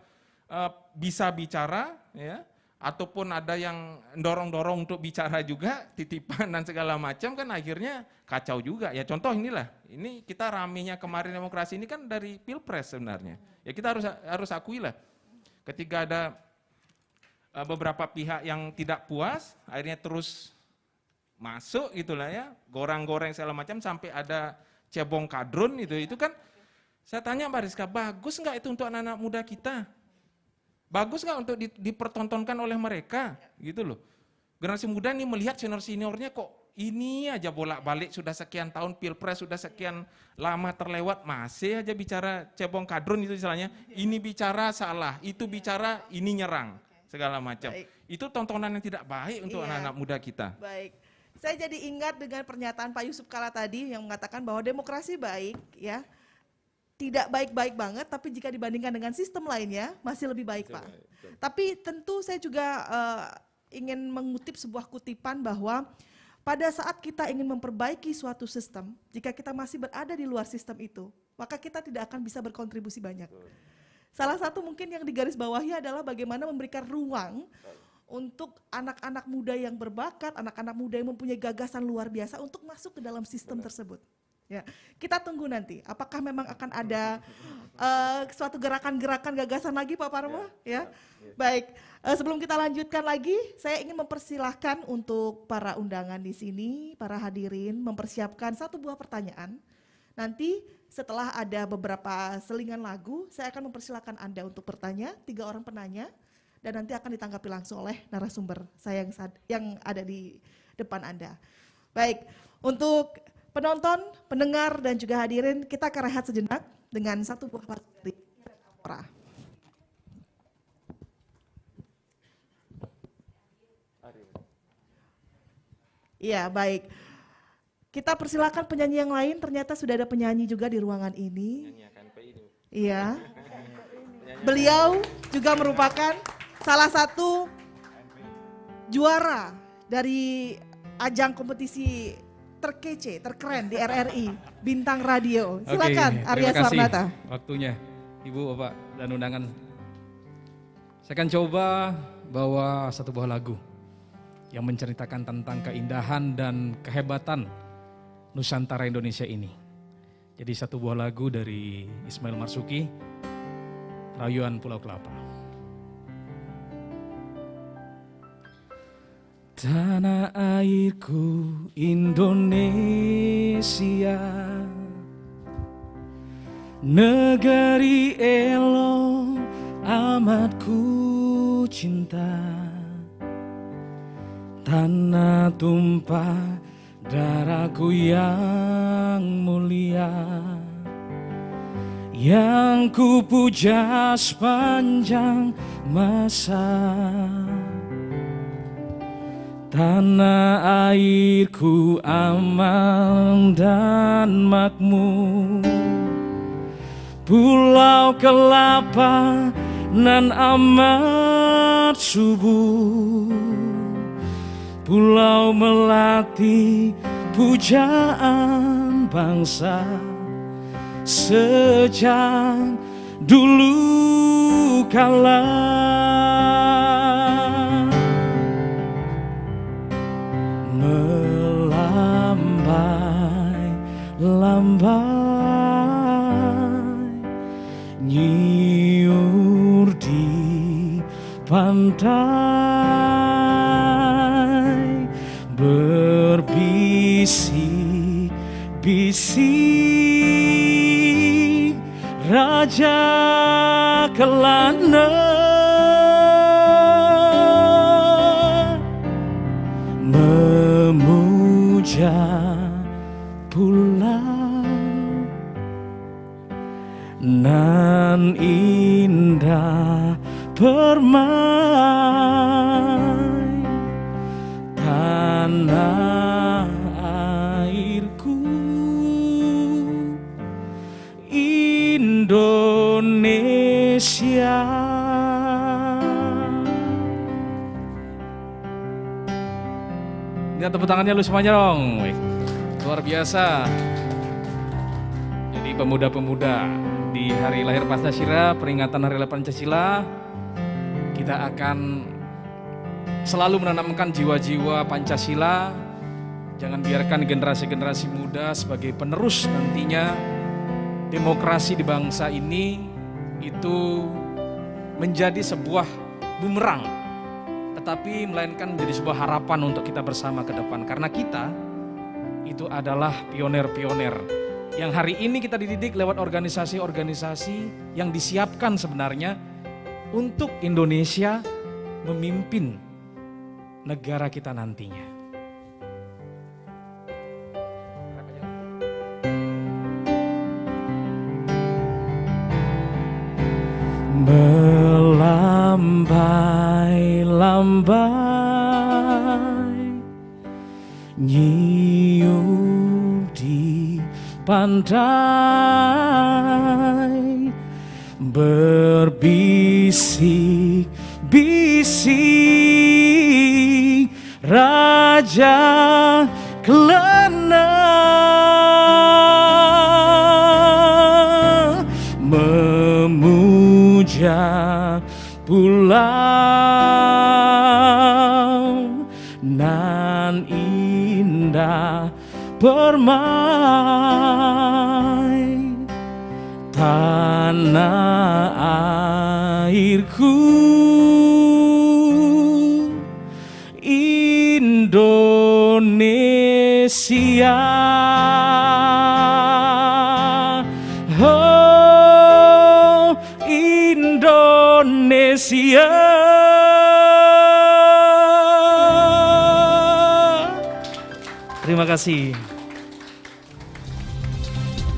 bisa bicara, ya, ataupun ada yang dorong-dorong untuk bicara juga, titipan dan segala macam, kan akhirnya kacau juga. Ya contoh inilah, ini kita ramenya kemarin demokrasi ini kan dari Pilpres sebenarnya. Ya kita harus akui lah, ketika ada beberapa pihak yang tidak puas, akhirnya terus masuk gitulah ya, goreng-goreng segala macam sampai ada cebong kadrun itu kan. Saya tanya Mbak Rizka, bagus nggak itu untuk anak-anak muda kita? Bagus nggak untuk dipertontonkan oleh mereka gitu loh. Generasi muda ini melihat senior-seniornya kok ini aja bolak-balik sudah sekian tahun Pilpres, sudah sekian lama terlewat, masih aja bicara cebong kadrun itu istilahnya, ini bicara salah, itu bicara ini nyerang. Segala macam. Baik. Itu tontonan yang tidak baik untuk anak-anak muda kita. Baik. Saya jadi ingat dengan pernyataan Pak Yusuf Kala tadi yang mengatakan bahwa demokrasi baik ya. Tidak baik-baik banget, tapi jika dibandingkan dengan sistem lainnya masih lebih baik, Pak. Tapi tentu saya juga ingin mengutip sebuah kutipan bahwa pada saat kita ingin memperbaiki suatu sistem, jika kita masih berada di luar sistem itu, maka kita tidak akan bisa berkontribusi banyak. Salah satu mungkin yang digarisbawahi adalah bagaimana memberikan ruang untuk anak-anak muda yang berbakat, anak-anak muda yang mempunyai gagasan luar biasa untuk masuk ke dalam sistem tersebut. Ya, kita tunggu nanti. Apakah memang akan ada suatu gerakan-gerakan gagasan lagi, Pak Parmo? Ya, baik. Sebelum kita lanjutkan lagi, saya ingin mempersilahkan untuk para undangan di sini, para hadirin, mempersiapkan satu buah pertanyaan. Nanti setelah ada beberapa selingan lagu, saya akan mempersilahkan Anda untuk bertanya, 3 orang penanya, dan nanti akan ditanggapi langsung oleh narasumber saya yang ada di depan Anda. Baik, untuk penonton, pendengar, dan juga hadirin, kita akan rehat sejenak dengan satu buah lagu dari Ora. Iya, baik. Kita persilakan penyanyi yang lain, ternyata sudah ada penyanyi juga di ruangan ini. Iya. Beliau juga merupakan salah satu juara dari ajang kompetisi terkece, terkeren di RRI, Bintang Radio. Silakan Arya Swarnata. Waktunya, Ibu, Bapak, dan undangan. Saya akan coba bawa satu buah lagu yang menceritakan tentang keindahan dan kehebatan Nusantara Indonesia ini. Jadi satu buah lagu dari Ismail Marzuki, Rayuan Pulau Kelapa. Tanah airku Indonesia, negeri elok amat ku cinta, tanah tumpah darahku yang mulia, yang ku puja sepanjang masa. Tanah airku aman dan makmur, Pulau Kelapa nan amat subur, Pulau Melati pujaan bangsa sejak dulu kala. Melambai-lambai pandai berbisik-bisik Raja Kelana memuja pula nan indah permai tanah airku Indonesia. Lihat tepuk tangannya lu semuanya dong. Luar biasa. Jadi pemuda-pemuda di hari lahir Pancasila, peringatan hari lahir Pancasila, kita akan selalu menanamkan jiwa-jiwa Pancasila. Jangan biarkan generasi-generasi muda sebagai penerus nantinya demokrasi di bangsa ini itu menjadi sebuah bumerang, tetapi melainkan menjadi sebuah harapan untuk kita bersama ke depan. Karena kita itu adalah pionir-pionir yang hari ini kita dididik lewat organisasi-organisasi yang disiapkan sebenarnya untuk Indonesia memimpin negara kita nantinya. Melambai-lambai nyium di pantai berbisik-bisik Raja Kelana memuja pulau nan indah permai tanah airku Indonesia. Oh Indonesia. Terima kasih.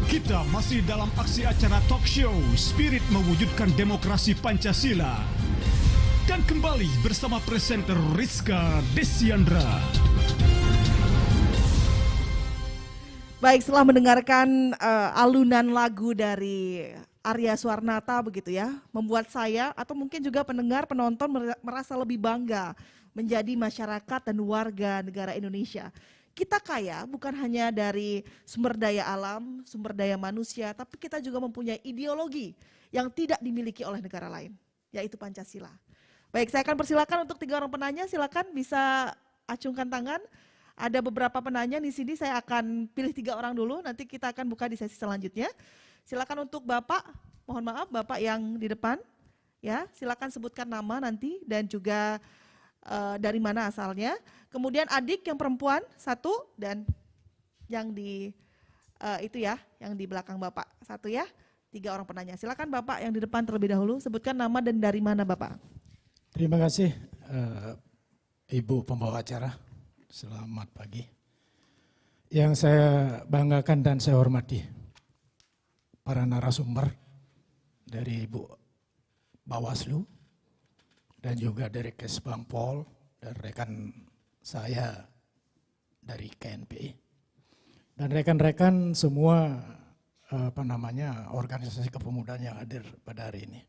Kita masih dalam aksi acara talk show Spirit Mewujudkan Demokrasi Pancasila. Dan kembali bersama presenter Rizka Desiandra. Baik, setelah mendengarkan alunan lagu dari Arya Swarnata begitu ya, membuat saya atau mungkin juga pendengar penonton merasa lebih bangga menjadi masyarakat dan warga negara Indonesia. Kita kaya bukan hanya dari sumber daya alam, sumber daya manusia, tapi kita juga mempunyai ideologi yang tidak dimiliki oleh negara lain, yaitu Pancasila. Baik, saya akan persilakan untuk 3 orang penanya, silakan bisa acungkan tangan. Ada beberapa penanya di sini, saya akan pilih 3 orang dulu, nanti kita akan buka di sesi selanjutnya. Silakan untuk Bapak, mohon maaf Bapak yang di depan, ya silakan sebutkan nama nanti dan juga dari mana asalnya. Kemudian adik yang perempuan 1 dan yang di itu ya, yang di belakang Bapak 1 ya. 3 orang penanya. Silakan Bapak yang di depan terlebih dahulu, sebutkan nama dan dari mana Bapak. Terima kasih Ibu pembawa acara. Selamat pagi. Yang saya banggakan dan saya hormati para narasumber dari Ibu Bawaslu dan juga dari Kesbang Pol dan rekan saya dari KNPI dan rekan-rekan semua organisasi kepemudaan yang hadir pada hari ini.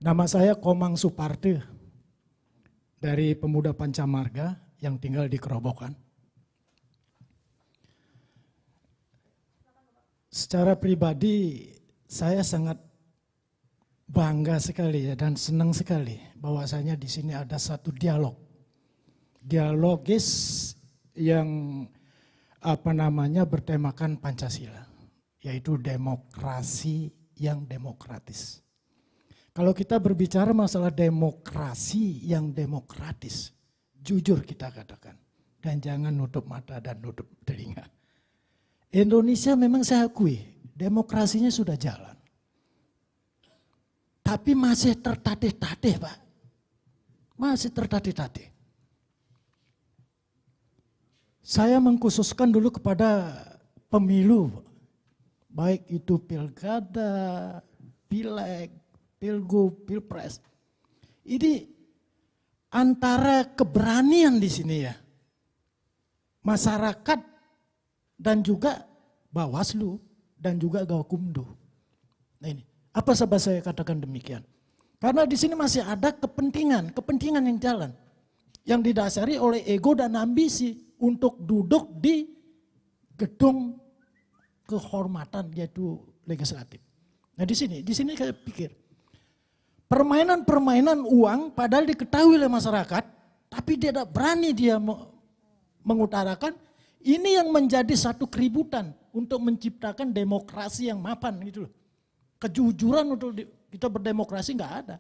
Nama saya Komang Suparte dari Pemuda Pancamarga yang tinggal di Kerobokan. Secara pribadi saya sangat bangga sekali ya dan senang sekali bahwasanya di sini ada satu dialogis yang bertemakan Pancasila, yaitu demokrasi yang demokratis. Kalau kita berbicara masalah demokrasi yang demokratis, jujur kita katakan, dan jangan nutup mata dan nutup telinga. Indonesia memang saya akui, demokrasinya sudah jalan. Tapi masih tertatih-tatih, Pak. Masih tertatih-tatih. Saya mengkhususkan dulu kepada pemilu, baik itu pilkada, pileg, pilgub, pilpres. Ini antara keberanian di sini ya, masyarakat dan juga Bawaslu dan juga Gakumdu. Nah ini, apa sebab saya katakan demikian? Karena di sini masih ada kepentingan yang jalan, yang didasari oleh ego dan ambisi untuk duduk di gedung kehormatan yaitu legislatif. Nah di sini saya pikir permainan uang padahal diketahui oleh masyarakat, tapi dia tidak berani dia mengutarakan. Ini yang menjadi satu keributan untuk menciptakan demokrasi yang mapan gitu loh. Kejujuran untuk kita berdemokrasi nggak ada.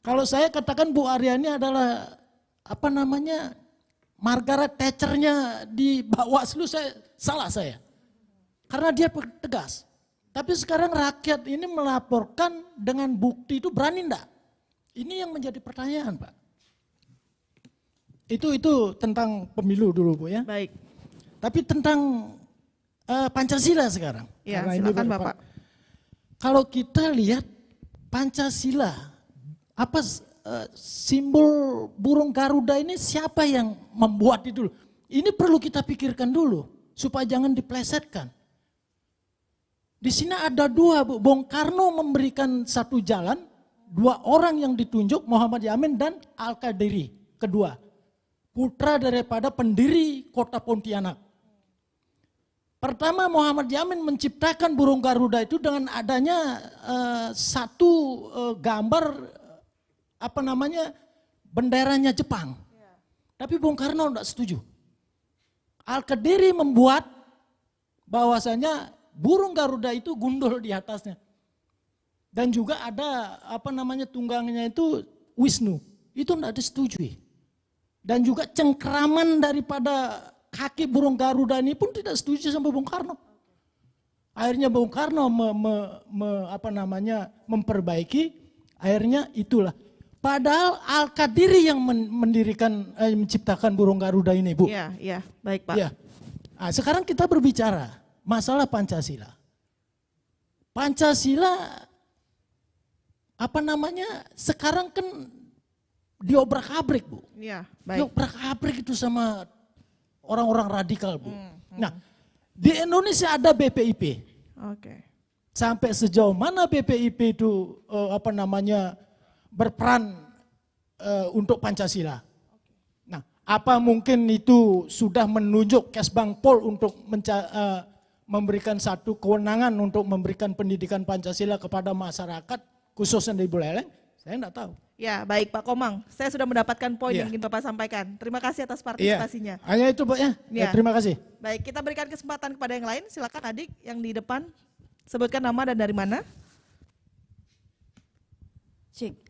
Kalau saya katakan Bu Aryani adalah Margaret Thatcher-nya di Bawaslu, salah saya. Karena dia tegas. Tapi sekarang rakyat ini melaporkan dengan bukti itu berani enggak? Ini yang menjadi pertanyaan, Pak. Itu tentang pemilu dulu, Bu ya. Baik. Tapi tentang Pancasila sekarang. Ya, karena silakan ini Bapak. Kalau kita lihat Pancasila, simbol burung Garuda ini siapa yang membuat itu? Ini perlu kita pikirkan dulu supaya jangan diplesetkan. Di sini ada dua, Bu. Bung Karno memberikan satu jalan, dua orang yang ditunjuk, Muhammad Yamin dan Al-Qadiri, kedua. Putra daripada pendiri kota Pontianak. Pertama Muhammad Yamin menciptakan burung Garuda itu dengan adanya satu gambar benderanya Jepang. Tapi Bung Karno tidak setuju. Al-Qadiri membuat bahwasanya burung Garuda itu gundul di atasnya. Dan juga ada tunggangnya itu Wisnu. Itu tidak disetujui. Dan juga cengkeraman daripada kaki burung Garuda ini pun tidak setuju sama Bung Karno. Akhirnya Bung Karno memperbaiki, akhirnya itulah. Padahal Al-Qadiri yang menciptakan burung Garuda ini, Bu. Iya, baik Pak. Ya. Nah, sekarang kita berbicara masalah Pancasila. Pancasila sekarang kan diobrak-abrik, Bu. Iya, baik. Diobrak-abrik itu sama orang-orang radikal, Bu. Nah, di Indonesia ada BPIP. Oke. Sampai sejauh mana BPIP itu berperan untuk Pancasila. Nah, apa mungkin itu sudah menunjuk Kesbangpol untuk memberikan satu kewenangan untuk memberikan pendidikan Pancasila kepada masyarakat khususnya di Buleleng? Saya enggak tahu. Ya, baik Pak Komang. Saya sudah mendapatkan poin yang ingin Bapak sampaikan. Terima kasih atas partisipasinya. Hanya itu, Pak ya. Terima kasih. Baik, kita berikan kesempatan kepada yang lain. Silakan adik yang di depan. Sebutkan nama dan dari mana. Cik.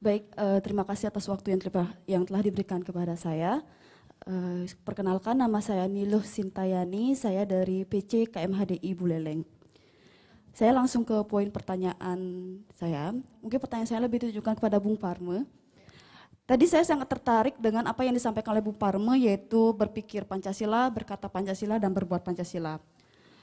Baik, terima kasih atas waktu yang telah diberikan kepada saya. Perkenalkan, nama saya Niluh Sintayani, saya dari PC KMHDI Buleleng. Saya langsung ke poin pertanyaan saya. Mungkin pertanyaan saya lebih ditujukan kepada Bung Parme. Tadi saya sangat tertarik dengan apa yang disampaikan oleh Bung Parme, yaitu berpikir Pancasila, berkata Pancasila, dan berbuat Pancasila.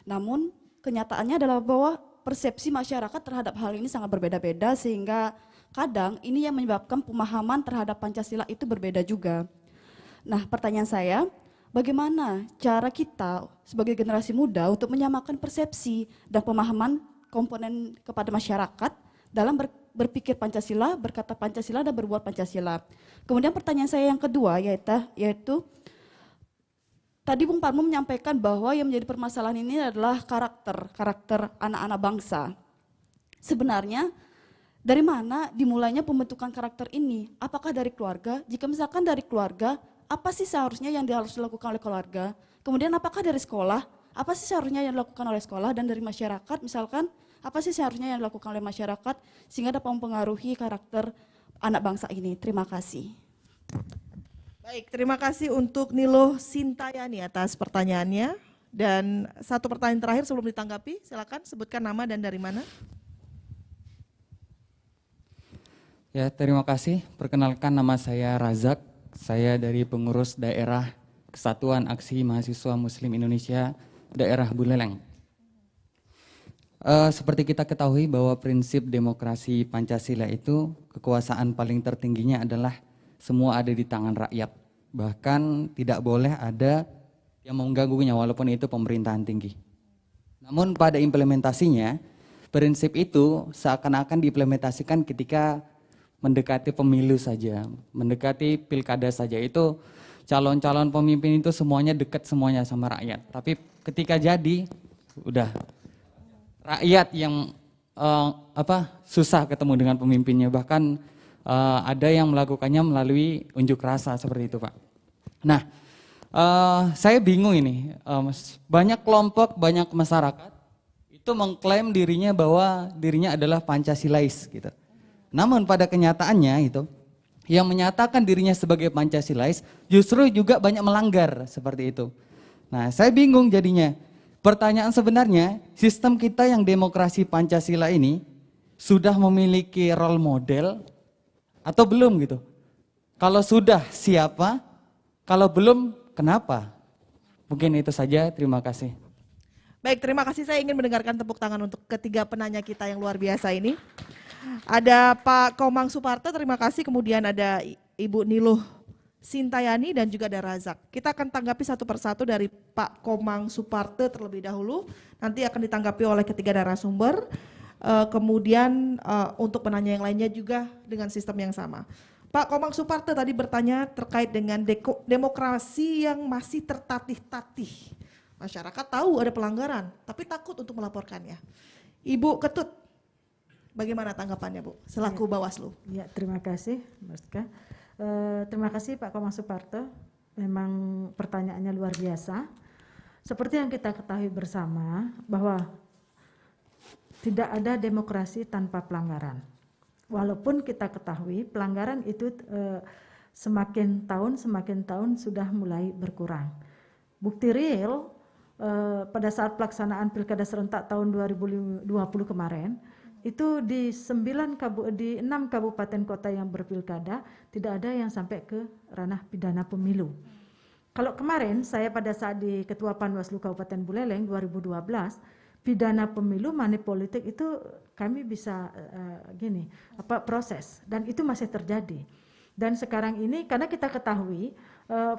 Namun kenyataannya adalah bahwa persepsi masyarakat terhadap hal ini sangat berbeda-beda, sehingga kadang ini yang menyebabkan pemahaman terhadap Pancasila itu berbeda juga. Nah, pertanyaan saya, bagaimana cara kita sebagai generasi muda untuk menyamakan persepsi dan pemahaman komponen kepada masyarakat dalam berpikir Pancasila, berkata Pancasila, dan berbuat Pancasila. Kemudian pertanyaan saya yang kedua yaitu tadi Bung Parmo menyampaikan bahwa yang menjadi permasalahan ini adalah karakter anak-anak bangsa. Sebenarnya dari mana dimulainya pembentukan karakter ini? Apakah dari keluarga? Jika misalkan dari keluarga, apa sih seharusnya yang harus dilakukan oleh keluarga? Kemudian apakah dari sekolah? Apa sih seharusnya yang dilakukan oleh sekolah? Dan dari masyarakat, misalkan Apa sih seharusnya yang dilakukan oleh masyarakat sehingga dapat mempengaruhi karakter anak bangsa ini? Terima kasih. Baik, terima kasih untuk Niluh Sintayani atas pertanyaannya. Dan satu pertanyaan terakhir sebelum ditanggapi, silakan sebutkan nama dan dari mana. Ya, terima kasih. Perkenalkan, nama saya Razak. Saya dari pengurus daerah Kesatuan Aksi Mahasiswa Muslim Indonesia daerah Buleleng. Seperti kita ketahui bahwa prinsip demokrasi Pancasila itu kekuasaan paling tertingginya adalah semua ada di tangan rakyat. Bahkan tidak boleh ada yang mengganggunya walaupun itu pemerintahan tinggi. Namun pada implementasinya, prinsip itu seakan-akan diimplementasikan ketika mendekati pemilu saja, mendekati pilkada saja. Itu calon-calon pemimpin itu semuanya dekat semuanya sama rakyat. Tapi ketika jadi, udah rakyat yang susah ketemu dengan pemimpinnya. Bahkan ada yang melakukannya melalui unjuk rasa seperti itu, Pak. Nah, saya bingung ini. Banyak kelompok, banyak masyarakat itu mengklaim dirinya bahwa dirinya adalah Pancasilais gitu. Namun pada kenyataannya itu yang menyatakan dirinya sebagai Pancasilais justru juga banyak melanggar seperti itu. Nah, saya bingung jadinya. Pertanyaan sebenarnya, sistem kita yang demokrasi Pancasila ini sudah memiliki role model atau belum gitu? Kalau sudah, siapa? Kalau belum, kenapa? Mungkin itu saja, terima kasih. Baik, terima kasih. Saya ingin mendengarkan tepuk tangan untuk ketiga penanya kita yang luar biasa ini. Ada Pak Komang Suparto, terima kasih. Kemudian ada Ibu Niluh Sintayani dan juga ada Razak. Kita akan tanggapi satu persatu dari Pak Komang Suparto terlebih dahulu. Nanti akan ditanggapi oleh ketiga narasumber. Kemudian untuk penanya yang lainnya juga dengan sistem yang sama. Pak Komang Suparto tadi bertanya terkait dengan demokrasi yang masih tertatih-tatih. Masyarakat tahu ada pelanggaran, tapi takut untuk melaporkannya. Ibu Ketut, bagaimana tanggapannya, Bu, selaku Bawaslu? Ya, terima kasih, Mas Ka. Terima kasih Pak Komang Suparto. Memang pertanyaannya luar biasa. Seperti yang kita ketahui bersama bahwa tidak ada demokrasi tanpa pelanggaran. Walaupun kita ketahui pelanggaran itu semakin tahun sudah mulai berkurang. Bukti real pada saat pelaksanaan Pilkada serentak tahun 2020 kemarin, itu di 6 kabupaten kota yang berpilkada tidak ada yang sampai ke ranah pidana pemilu. Kalau kemarin saya pada saat di Ketua Panwaslu Kabupaten Buleleng 2012, pidana pemilu money politik itu kami bisa proses dan itu masih terjadi. Dan sekarang ini karena kita ketahui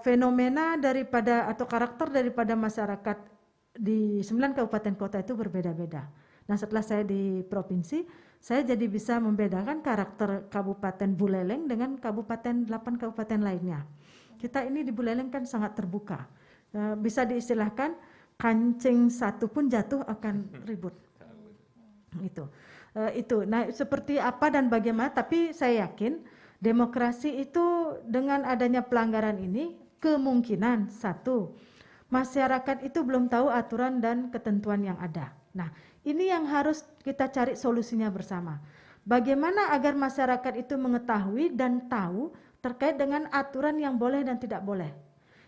fenomena daripada atau karakter daripada masyarakat di 9 kabupaten kota itu berbeda-beda. Nah, setelah saya di provinsi, saya jadi bisa membedakan karakter Kabupaten Buleleng dengan 8 kabupaten lainnya. Kita ini di Buleleng kan sangat terbuka. Bisa diistilahkan kancing satu pun jatuh akan ribut. Itu. Nah, seperti apa dan bagaimana, tapi saya yakin demokrasi itu dengan adanya pelanggaran ini kemungkinan satu, masyarakat itu belum tahu aturan dan ketentuan yang ada. Nah, ini yang harus kita cari solusinya bersama. Bagaimana agar masyarakat itu mengetahui dan tahu terkait dengan aturan yang boleh dan tidak boleh.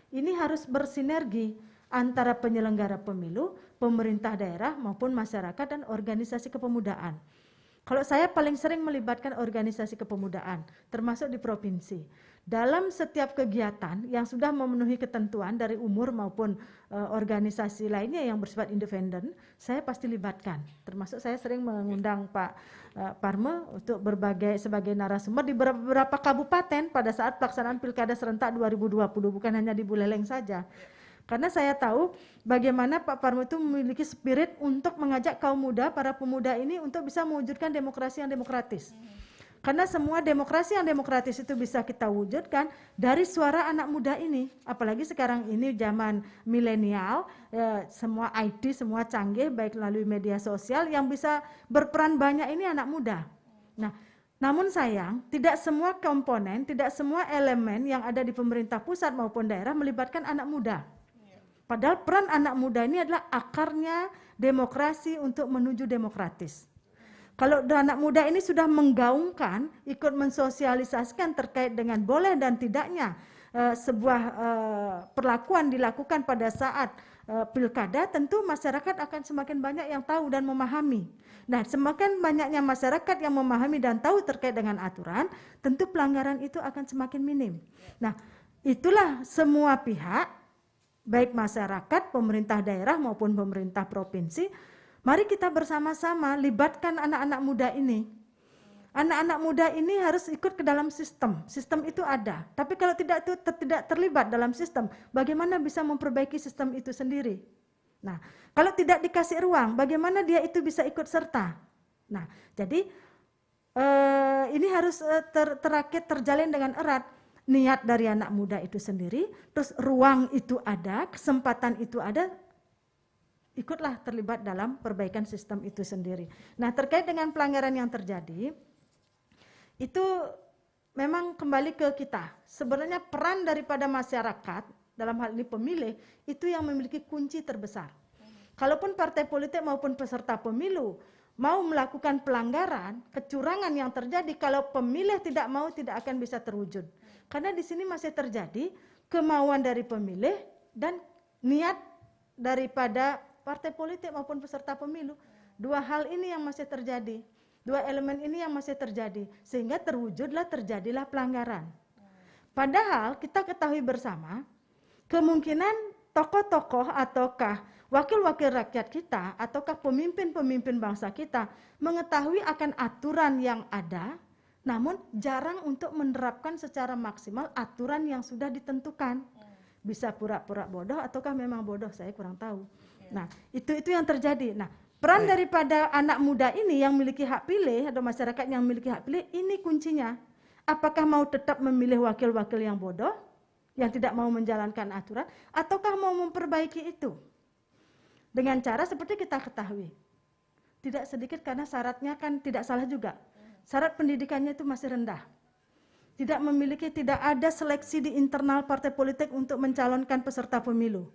Ini harus bersinergi antara penyelenggara pemilu, pemerintah daerah maupun masyarakat dan organisasi kepemudaan. Kalau saya paling sering melibatkan organisasi kepemudaan, termasuk di provinsi. Dalam setiap kegiatan yang sudah memenuhi ketentuan dari umur maupun organisasi lainnya yang bersifat independen, saya pasti libatkan. Termasuk saya sering mengundang Pak Parme untuk sebagai narasumber di beberapa kabupaten pada saat pelaksanaan Pilkada serentak 2020, bukan hanya di Buleleng saja. Karena saya tahu bagaimana Pak Parmo itu memiliki spirit untuk mengajak kaum muda, para pemuda ini untuk bisa mewujudkan demokrasi yang demokratis. Karena semua demokrasi yang demokratis itu bisa kita wujudkan dari suara anak muda ini. Apalagi sekarang ini zaman milenial, semua IT, semua canggih, baik melalui media sosial, yang bisa berperan banyak ini anak muda. Nah, namun sayang, tidak semua komponen, tidak semua elemen yang ada di pemerintah pusat maupun daerah melibatkan anak muda. Padahal peran anak muda ini adalah akarnya demokrasi untuk menuju demokratis. Kalau anak muda ini sudah menggaungkan, ikut mensosialisasikan terkait dengan boleh dan tidaknya sebuah perlakuan dilakukan pada saat pilkada, tentu masyarakat akan semakin banyak yang tahu dan memahami. Nah, semakin banyaknya masyarakat yang memahami dan tahu terkait dengan aturan, tentu pelanggaran itu akan semakin minim. Nah, itulah semua pihak, baik masyarakat, pemerintah daerah maupun pemerintah provinsi, mari kita bersama-sama libatkan anak-anak muda ini. Anak-anak muda ini harus ikut ke dalam sistem. Sistem itu ada. Tapi kalau tidak terlibat dalam sistem, bagaimana bisa memperbaiki sistem itu sendiri? Nah, kalau tidak dikasih ruang, bagaimana dia itu bisa ikut serta? Nah, jadi ini harus terakit, terjalin dengan erat. Niat dari anak muda itu sendiri, terus ruang itu ada, kesempatan itu ada, ikutlah terlibat dalam perbaikan sistem itu sendiri. Nah, terkait dengan pelanggaran yang terjadi, itu memang kembali ke kita. Sebenarnya peran daripada masyarakat, dalam hal ini pemilih, itu yang memiliki kunci terbesar. Kalaupun partai politik maupun peserta pemilu mau melakukan pelanggaran, kecurangan yang terjadi, kalau pemilih tidak mau, tidak akan bisa terwujud. Karena di sini masih terjadi kemauan dari pemilih dan niat daripada partai politik maupun peserta pemilu. Dua hal ini yang masih terjadi. Dua elemen ini yang masih terjadi. Sehingga terjadilah pelanggaran. Padahal kita ketahui bersama, kemungkinan tokoh-tokoh ataukah wakil-wakil rakyat kita, ataukah pemimpin-pemimpin bangsa kita mengetahui akan aturan yang ada, namun jarang untuk menerapkan secara maksimal aturan yang sudah ditentukan. Bisa pura-pura bodoh ataukah memang bodoh, saya kurang tahu. Nah, itu yang terjadi. Nah, peran daripada anak muda ini yang memiliki hak pilih atau masyarakat yang memiliki hak pilih, ini kuncinya. Apakah mau tetap memilih wakil-wakil yang bodoh, yang tidak mau menjalankan aturan, ataukah mau memperbaiki itu? Dengan cara seperti kita ketahui. Tidak sedikit karena syaratnya kan tidak salah juga. Syarat pendidikannya itu masih rendah. Tidak ada seleksi di internal partai politik untuk mencalonkan peserta pemilu.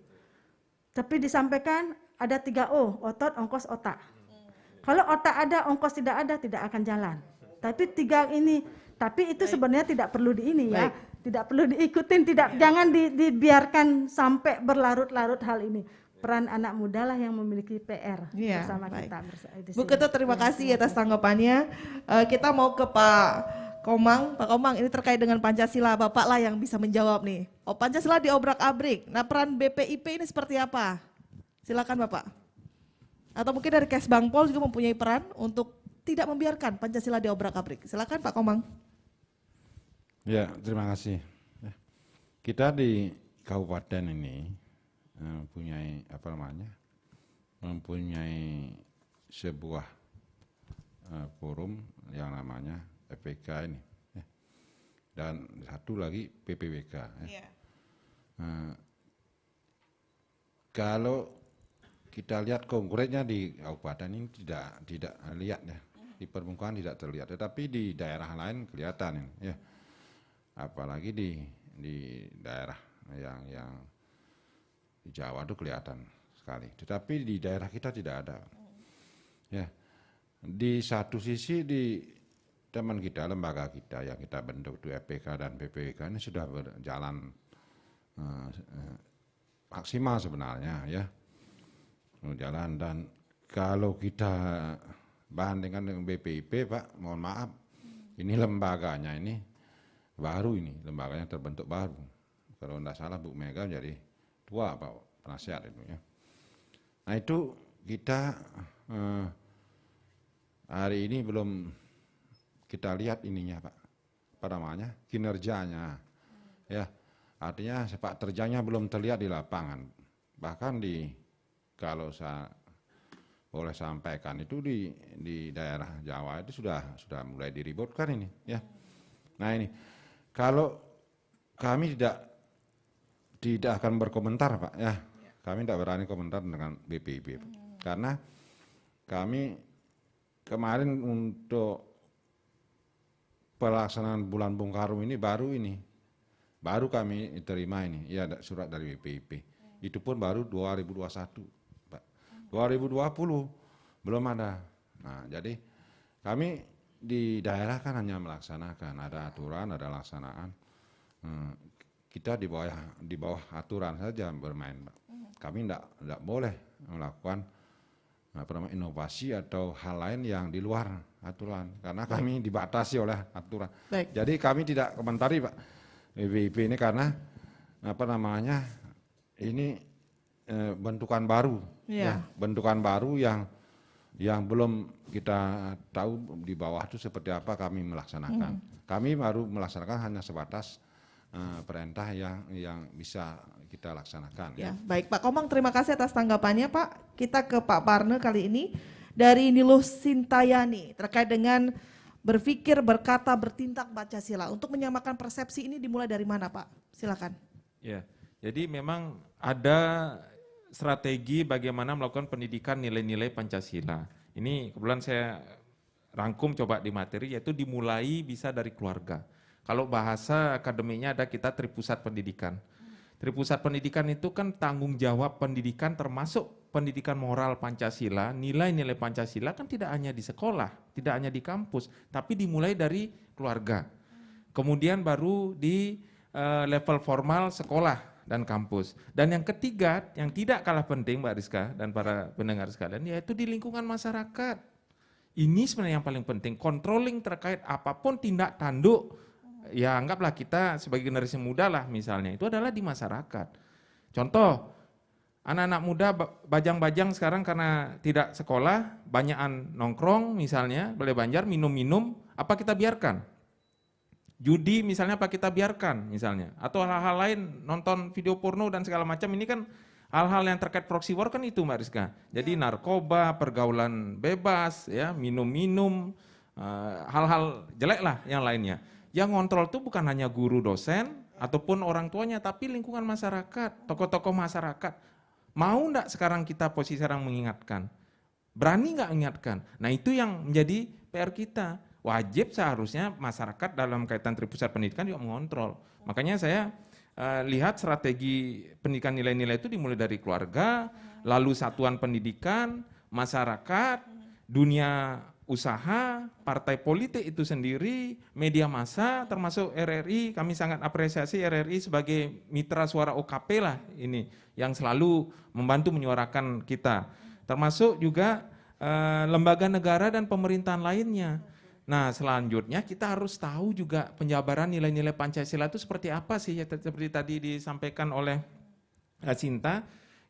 Tapi disampaikan ada 3O, otot, ongkos, otak. Kalau otak ada, ongkos tidak ada, tidak akan jalan. Tapi 3 ini, tapi itu sebenarnya tidak perlu ya. Tidak perlu diikutin, jangan dibiarkan sampai berlarut-larut hal ini. Peran anak muda lah yang memiliki PR bersama kita. Bu Ketut, terima kasih atas tanggapannya. Kita mau ke Pak Komang. Pak Komang, ini terkait dengan Pancasila, Bapak lah yang bisa menjawab nih. Pancasila diobrak-abrik. Nah, peran BPIP ini seperti apa? Silakan Bapak. Atau mungkin dari Kesbangpol juga mempunyai peran untuk tidak membiarkan Pancasila diobrak-abrik. Silakan Pak Komang. Ya, terima kasih. Kita di kabupaten ini mempunyai sebuah forum yang namanya FPK ini, dan satu lagi PPWK. Kalau kita lihat konkretnya di kabupaten ini tidak lihat ya, di permukaan tidak terlihat, tetapi di daerah lain kelihatan ya, apalagi di daerah yang di Jawa itu kelihatan sekali, tetapi di daerah kita tidak ada. Ya, di satu sisi di teman kita, lembaga kita yang kita bentuk di FPK dan PPWK ini sudah berjalan maksimal sebenarnya ya, berjalan. Dan kalau kita bandingkan dengan BPIP, Pak, mohon maaf, ini lembaganya ini baru, lembaganya terbentuk baru. Kalau tidak salah Bu Mega jadi tua Pak penasihat itu ya. Nah itu kita hari ini belum kita lihat ininya Pak, kinerjanya ya, artinya sepak terjangnya belum terlihat di lapangan. Bahkan kalau saya boleh sampaikan itu di daerah Jawa itu sudah mulai diributkan ini ya. Nah ini kalau kami tidak akan berkomentar Pak ya. Kami tidak berani komentar dengan BPIP karena kami kemarin untuk pelaksanaan bulan Bung Karno ini baru kami terima ini ya, surat dari BPIP. Itu pun baru 2021 Pak. 2020 belum ada. Nah, jadi kami di daerah kan hanya melaksanakan, ada aturan, ada laksanaan. Kita di bawah aturan saja bermain, Pak. Kami tidak boleh melakukan inovasi atau hal lain yang di luar aturan, karena kami dibatasi oleh aturan. Baik. Jadi kami tidak komentari, Pak, BPIP ini karena ini bentukan baru, Iya. bentukan baru yang belum kita tahu di bawah itu seperti apa kami melaksanakan. Kami baru melaksanakan hanya sebatas perintah yang bisa kita laksanakan. Ya, baik Pak Komang, terima kasih atas tanggapannya Pak. Kita ke Pak Parne kali ini dari Niluh Sintayani terkait dengan berpikir, berkata, bertindak Pancasila. Untuk menyamakan persepsi ini dimulai dari mana Pak? Silakan. Ya, jadi memang ada strategi bagaimana melakukan pendidikan nilai-nilai Pancasila. Ini kebetulan saya rangkum coba di materi, yaitu dimulai bisa dari keluarga. Kalau bahasa akademiknya ada kita tripusat pendidikan. Tripusat pendidikan itu kan tanggung jawab pendidikan termasuk pendidikan moral Pancasila, nilai-nilai Pancasila kan tidak hanya di sekolah, tidak hanya di kampus, tapi dimulai dari keluarga. Kemudian baru di level formal sekolah dan kampus. Dan yang ketiga, yang tidak kalah penting Mbak Rizka dan para pendengar sekalian, yaitu di lingkungan masyarakat. Ini sebenarnya yang paling penting, controlling terkait apapun tindak tanduk, ya anggaplah kita sebagai generasi muda lah misalnya, itu adalah di masyarakat. Contoh, anak-anak muda bajang-bajang sekarang karena tidak sekolah, banyakan nongkrong misalnya, boleh Banjar, minum-minum, apa kita biarkan? Judi misalnya apa kita biarkan misalnya? Atau hal-hal lain, nonton video porno dan segala macam, ini kan hal-hal yang terkait proxy war kan itu Mbak Rizka. Jadi narkoba, pergaulan bebas, ya minum-minum, hal-hal jelek lah yang lainnya. Yang ngontrol itu bukan hanya guru dosen ataupun orang tuanya, tapi lingkungan masyarakat, tokoh-tokoh masyarakat. Mau enggak sekarang kita posisi sekarang mengingatkan? Berani enggak mengingatkan? Nah itu yang menjadi PR kita. Wajib seharusnya masyarakat dalam kaitan tripusat pendidikan juga mengontrol. Makanya saya lihat strategi pendidikan nilai-nilai itu dimulai dari keluarga, lalu satuan pendidikan, masyarakat, dunia usaha, partai politik itu sendiri, media massa, termasuk RRI. Kami sangat apresiasi RRI sebagai mitra suara OKP lah ini, yang selalu membantu menyuarakan kita. Termasuk juga lembaga negara dan pemerintahan lainnya. Nah selanjutnya kita harus tahu juga penjabaran nilai-nilai Pancasila itu seperti apa sih, ya, seperti tadi disampaikan oleh Sinta.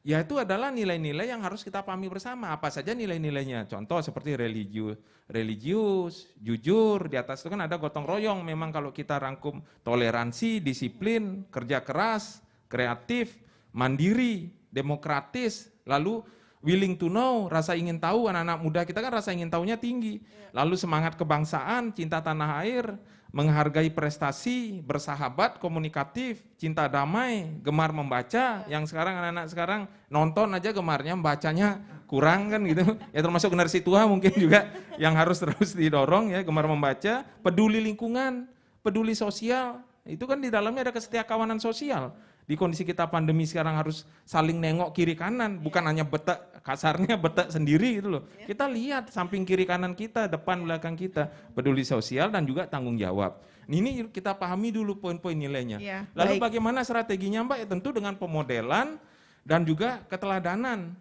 Yaitu adalah nilai-nilai yang harus kita pahami bersama. Apa saja nilai-nilainya? Contoh seperti religius, jujur, di atas itu kan ada gotong royong. Memang kalau kita rangkum toleransi, disiplin, kerja keras, kreatif, mandiri, demokratis, lalu willing to know, rasa ingin tahu. Anak-anak muda kita kan rasa ingin tahunya tinggi. Lalu semangat kebangsaan, cinta tanah air, menghargai prestasi, bersahabat, komunikatif, cinta damai, gemar membaca. Yang sekarang anak-anak sekarang nonton aja gemarnya, membacanya kurang kan gitu. Ya termasuk generasi tua mungkin juga yang harus terus didorong ya, gemar membaca, peduli lingkungan, peduli sosial. Itu kan di dalamnya ada kesetiakawanan sosial. Di kondisi kita pandemi sekarang harus saling nengok kiri kanan, bukan hanya betek, kasarnya betek sendiri gitu loh. Kita lihat samping kiri kanan kita, depan belakang kita, peduli sosial dan juga tanggung jawab. Ini kita pahami dulu poin-poin nilainya. Ya, lalu baik. bagaimana strateginya Mbak? Ya, tentu dengan pemodelan dan juga keteladanan.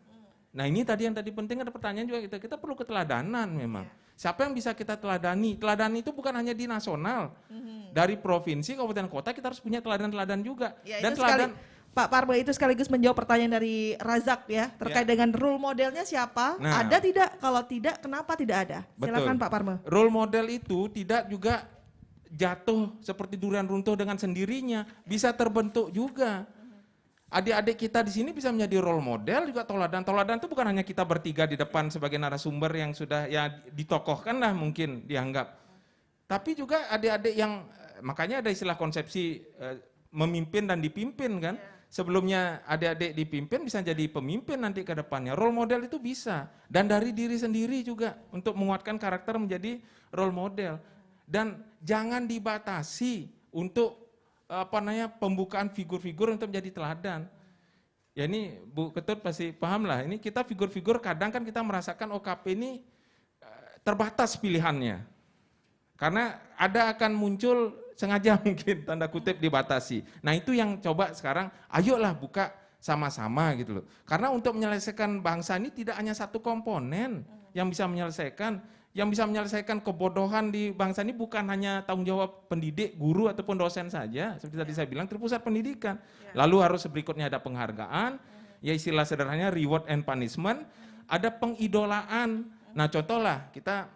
Nah ini tadi yang tadi penting, ada pertanyaan juga, kita perlu keteladanan memang. Siapa yang bisa kita teladani? Teladan itu bukan hanya di nasional. Dari provinsi, kabupaten, kota kita harus punya teladan-teladan juga. Ya, Dan itu teladan Pak Parbe itu sekaligus menjawab pertanyaan dari Razak ya, terkait dengan role modelnya siapa? Nah. Ada tidak? Kalau tidak, kenapa tidak ada? Silakan Pak Parbe. Role model itu tidak juga jatuh seperti durian runtuh dengan sendirinya, bisa terbentuk juga. Adik-adik kita di sini bisa menjadi role model juga teladan. Teladan itu bukan hanya kita bertiga di depan sebagai narasumber yang sudah ya ditokohkan lah mungkin dianggap. Tapi juga adik-adik yang, makanya ada istilah konsepsi memimpin dan dipimpin kan. Sebelumnya adik-adik dipimpin bisa jadi pemimpin nanti ke depannya. Role model itu bisa. Dan dari diri sendiri juga untuk menguatkan karakter menjadi role model. Dan jangan dibatasi untuk pembukaan figur-figur untuk menjadi teladan. Ya ini Bu Ketut pasti paham lah, ini kita figur-figur kadang kan kita merasakan OKP ini terbatas pilihannya. Karena ada akan muncul sengaja mungkin tanda kutip dibatasi. Nah itu yang coba sekarang, ayolah buka sama-sama gitu loh. Karena untuk menyelesaikan bangsa ini tidak hanya satu komponen yang bisa menyelesaikan. Yang bisa menyelesaikan kebodohan di bangsa ini bukan hanya tanggung jawab pendidik, guru ataupun dosen saja. Seperti tadi saya bilang, terpusat pendidikan. Lalu harus berikutnya ada penghargaan, ya istilah sederhananya reward and punishment. Ada pengidolaan. Nah contohlah kita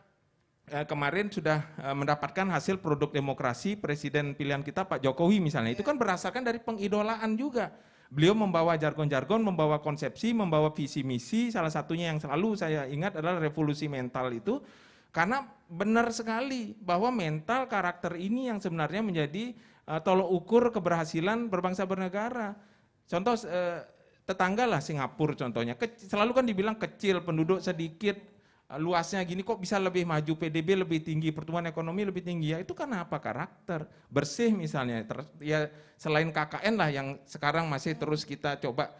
kemarin sudah mendapatkan hasil produk demokrasi presiden pilihan kita Pak Jokowi misalnya. Itu kan berdasarkan dari pengidolaan juga. Beliau membawa jargon-jargon, membawa konsepsi, membawa visi misi. Salah satunya yang selalu saya ingat adalah revolusi mental itu. Karena benar sekali bahwa mental karakter ini yang sebenarnya menjadi tolok ukur keberhasilan berbangsa bernegara. Contoh tetangga lah Singapura contohnya. Selalu kan dibilang kecil, penduduk sedikit, luasnya gini kok bisa lebih maju, PDB lebih tinggi, pertumbuhan ekonomi lebih tinggi. Ya itu karena apa? Karakter. Bersih misalnya. Ya selain KKN lah yang sekarang masih terus kita coba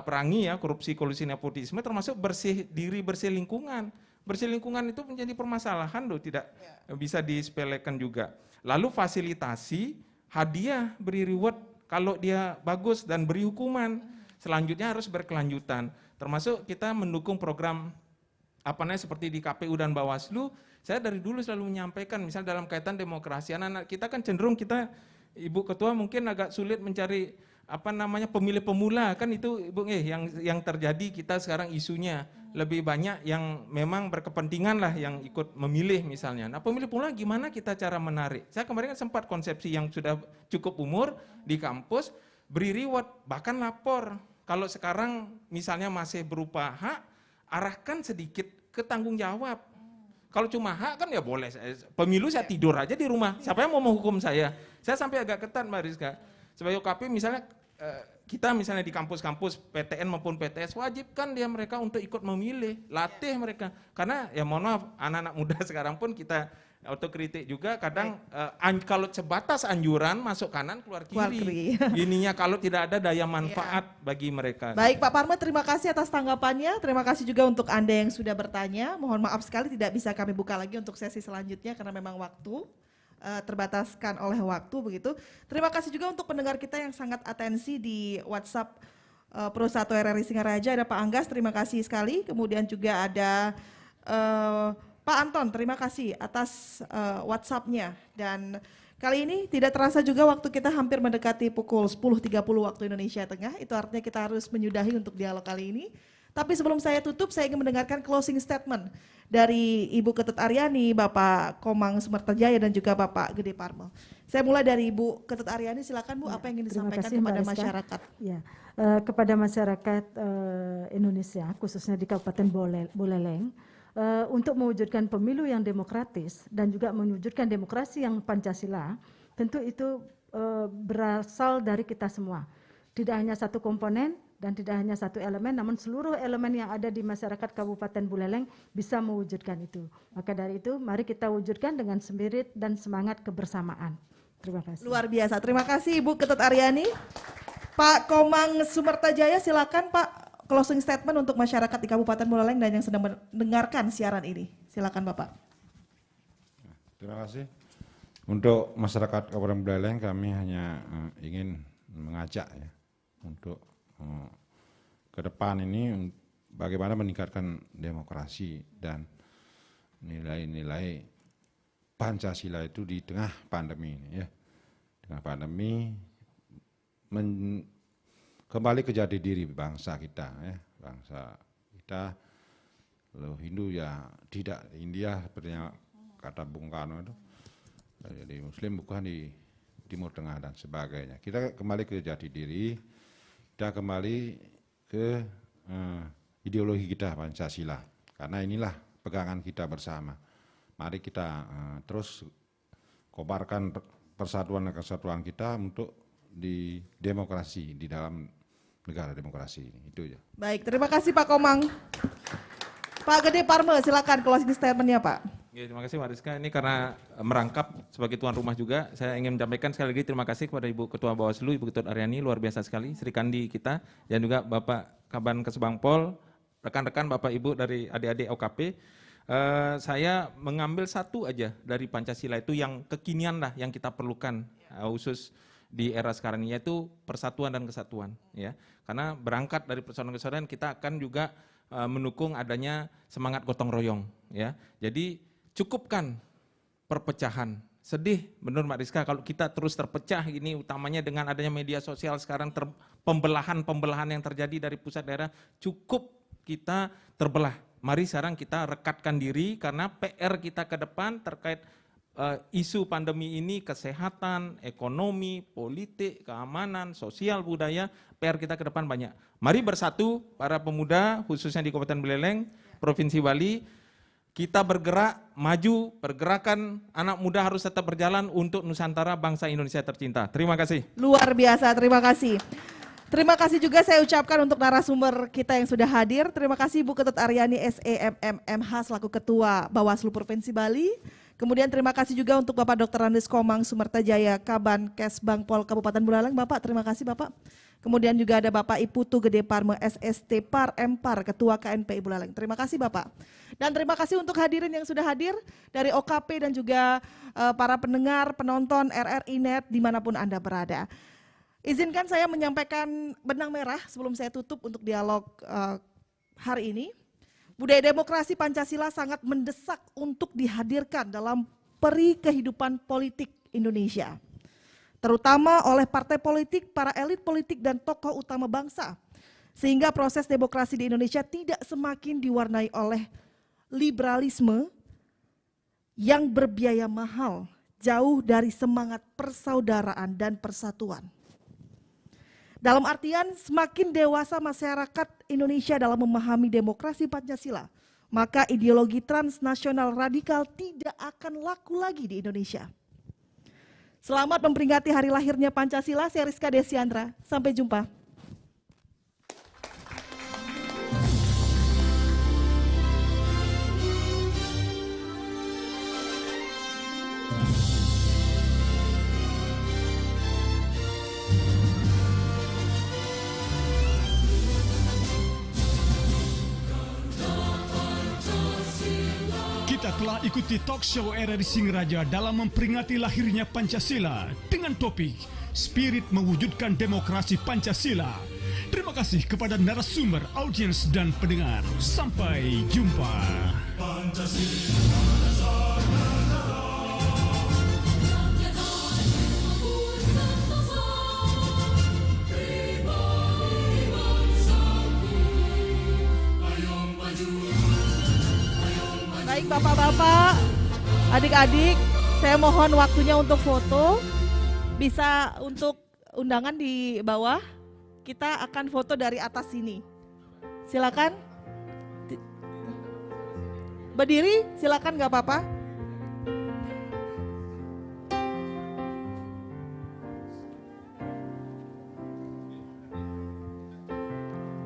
perangi ya, korupsi, kolusi, nepotisme, termasuk bersih diri, bersih lingkungan. Bersih lingkungan itu menjadi permasalahan loh, tidak bisa disepelekan juga. Lalu fasilitasi, hadiah, beri reward kalau dia bagus dan beri hukuman. Selanjutnya harus berkelanjutan. Termasuk kita mendukung program seperti di KPU dan Bawaslu. Saya dari dulu selalu menyampaikan, misal dalam kaitan demokrasi, anak-anak kita kan cenderung kita, Ibu Ketua mungkin agak sulit mencari pemilih pemula, kan itu Ibu yang terjadi kita sekarang isunya. Lebih banyak yang memang berkepentingan lah yang ikut memilih misalnya. Nah pemilih pemula gimana kita cara menarik? Saya kemarin kan sempat konsepsi yang sudah cukup umur di kampus, beri reward, bahkan lapor. Kalau sekarang misalnya masih berupa hak, arahkan sedikit ke tanggung jawab. Kalau cuma hak kan ya boleh, pemilu saya tidur aja di rumah, siapa yang mau menghukum saya? Saya sampai agak ketat Mbak Rizka. Sebagai OKP misalnya, kita misalnya di kampus-kampus PTN maupun PTS, wajibkan dia mereka untuk ikut memilih, latih mereka. Karena ya mohon maaf, anak-anak muda sekarang pun kita autokritik juga, kadang kalau sebatas anjuran masuk kanan keluar kiri. Ininya kalau tidak ada daya manfaat bagi mereka. Baik Pak Parma, terima kasih atas tanggapannya. Terima kasih juga untuk Anda yang sudah bertanya. Mohon maaf sekali tidak bisa kami buka lagi untuk sesi selanjutnya karena memang waktu terbataskan oleh waktu begitu. Terima kasih juga untuk pendengar kita yang sangat atensi di WhatsApp Pro 1 RRI Singaraja. Ada Pak Anggas, terima kasih sekali. Kemudian juga ada Pak Anton, terima kasih atas WhatsApp-nya. Dan kali ini tidak terasa juga waktu kita hampir mendekati pukul 10.30 waktu Indonesia Tengah. Itu artinya kita harus menyudahi untuk dialog kali ini. Tapi sebelum saya tutup, saya ingin mendengarkan closing statement dari Ibu Ketut Aryani, Bapak Komang Sumertajaya, dan juga Bapak Gede Parmel. Saya mulai dari Ibu Ketut Aryani, silakan Bu, apa yang ingin disampaikan kepada masyarakat? Ya, kepada masyarakat Indonesia, khususnya di Kabupaten Buleleng, untuk mewujudkan pemilu yang demokratis dan juga mewujudkan demokrasi yang Pancasila, tentu itu berasal dari kita semua. Tidak hanya satu komponen dan tidak hanya satu elemen, namun seluruh elemen yang ada di masyarakat Kabupaten Buleleng bisa mewujudkan itu. Maka dari itu, mari kita wujudkan dengan spirit dan semangat kebersamaan. Terima kasih. Luar biasa, terima kasih Ibu Ketut Aryani. Pak Komang Sumertajaya, silakan Pak, closing statement untuk masyarakat di Kabupaten Buleleng dan yang sedang mendengarkan siaran ini. Silakan Bapak. Terima kasih. Untuk masyarakat Kabupaten Buleleng kami hanya ingin mengajak ya untuk ke depan ini bagaimana meningkatkan demokrasi dan nilai-nilai Pancasila itu di tengah pandemi ini ya. Tengah pandemi kembali ke jati diri bangsa kita ya. Bangsa kita kalau Hindu ya tidak India seperti yang kata Bung Karno itu. Jadi Muslim bukan di Timur Tengah dan sebagainya. Kita kembali ke jati diri, kita kembali ke ideologi kita Pancasila. Karena inilah pegangan kita bersama. Mari kita terus kobarkan persatuan dan kesatuan kita untuk di demokrasi, di dalam negara demokrasi ini. Itu ya. Baik, terima kasih Pak Komang. Pak Gede Parmel, silakan closing statement-nya Pak. Ya, terima kasih Mbak Rizka. Ini karena merangkap sebagai tuan rumah juga, saya ingin menyampaikan sekali lagi terima kasih kepada Ibu Ketua Bawaslu, Ibu Ketut Aryani, luar biasa sekali, Sri Kandi kita, dan juga Bapak Kaban Kesbangpol, rekan-rekan Bapak Ibu dari adik-adik OKP. Saya mengambil satu aja dari Pancasila itu yang kekinian lah yang kita perlukan, khusus di era sekarang ini, yaitu persatuan dan kesatuan. Ya, karena berangkat dari persatuan dan kesatuan kita akan juga mendukung adanya semangat gotong royong. Ya, jadi cukupkan perpecahan. Sedih benar Mbak Rizka kalau kita terus terpecah ini, utamanya dengan adanya media sosial sekarang, pembelahan yang terjadi dari pusat daerah. Cukup kita terbelah. Mari sekarang kita rekatkan diri, karena PR kita ke depan terkait isu pandemi ini, kesehatan, ekonomi, politik, keamanan, sosial, budaya, PR kita ke depan banyak. Mari bersatu para pemuda khususnya di Kabupaten Buleleng, Provinsi Bali. Kita bergerak maju, pergerakan anak muda harus tetap berjalan untuk Nusantara, bangsa Indonesia tercinta. Terima kasih. Luar biasa, terima kasih. Terima kasih juga saya ucapkan untuk narasumber kita yang sudah hadir. Terima kasih Bu Ketut Aryani SEMMH selaku Ketua Bawaslu Provinsi Bali. Kemudian terima kasih juga untuk Bapak Dr. Andes Komang Sumertajaya, Kaban Kesbangpol Kabupaten Buleleng. Bapak, terima kasih Bapak. Kemudian juga ada Bapak Iputu Gede Parme SST Par Empar, Ketua KNPI Buleleng. Terima kasih Bapak. Dan terima kasih untuk hadirin yang sudah hadir dari OKP dan juga para pendengar, penonton RRI Net dimanapun Anda berada. Izinkan saya menyampaikan benang merah sebelum saya tutup untuk dialog hari ini. Budaya demokrasi Pancasila sangat mendesak untuk dihadirkan dalam peri kehidupan politik Indonesia, terutama oleh partai politik, para elit politik, dan tokoh utama bangsa, sehingga proses demokrasi di Indonesia tidak semakin diwarnai oleh liberalisme yang berbiaya mahal, jauh dari semangat persaudaraan dan persatuan. Dalam artian semakin dewasa masyarakat Indonesia dalam memahami demokrasi Pancasila, maka ideologi transnasional radikal tidak akan laku lagi di Indonesia. Selamat memperingati hari lahirnya Pancasila, saya Rizka Desiandra. Sampai jumpa. Kita telah ikuti talk show RRI Singaraja dalam memperingati lahirnya Pancasila dengan topik Spirit Mewujudkan Demokrasi Pancasila. Terima kasih kepada narasumber, audiens, dan pendengar. Sampai jumpa. Baik Bapak-bapak, adik-adik, saya mohon waktunya untuk foto. Bisa untuk undangan di bawah, kita akan foto dari atas sini. Silakan. Berdiri, silakan nggak apa-apa.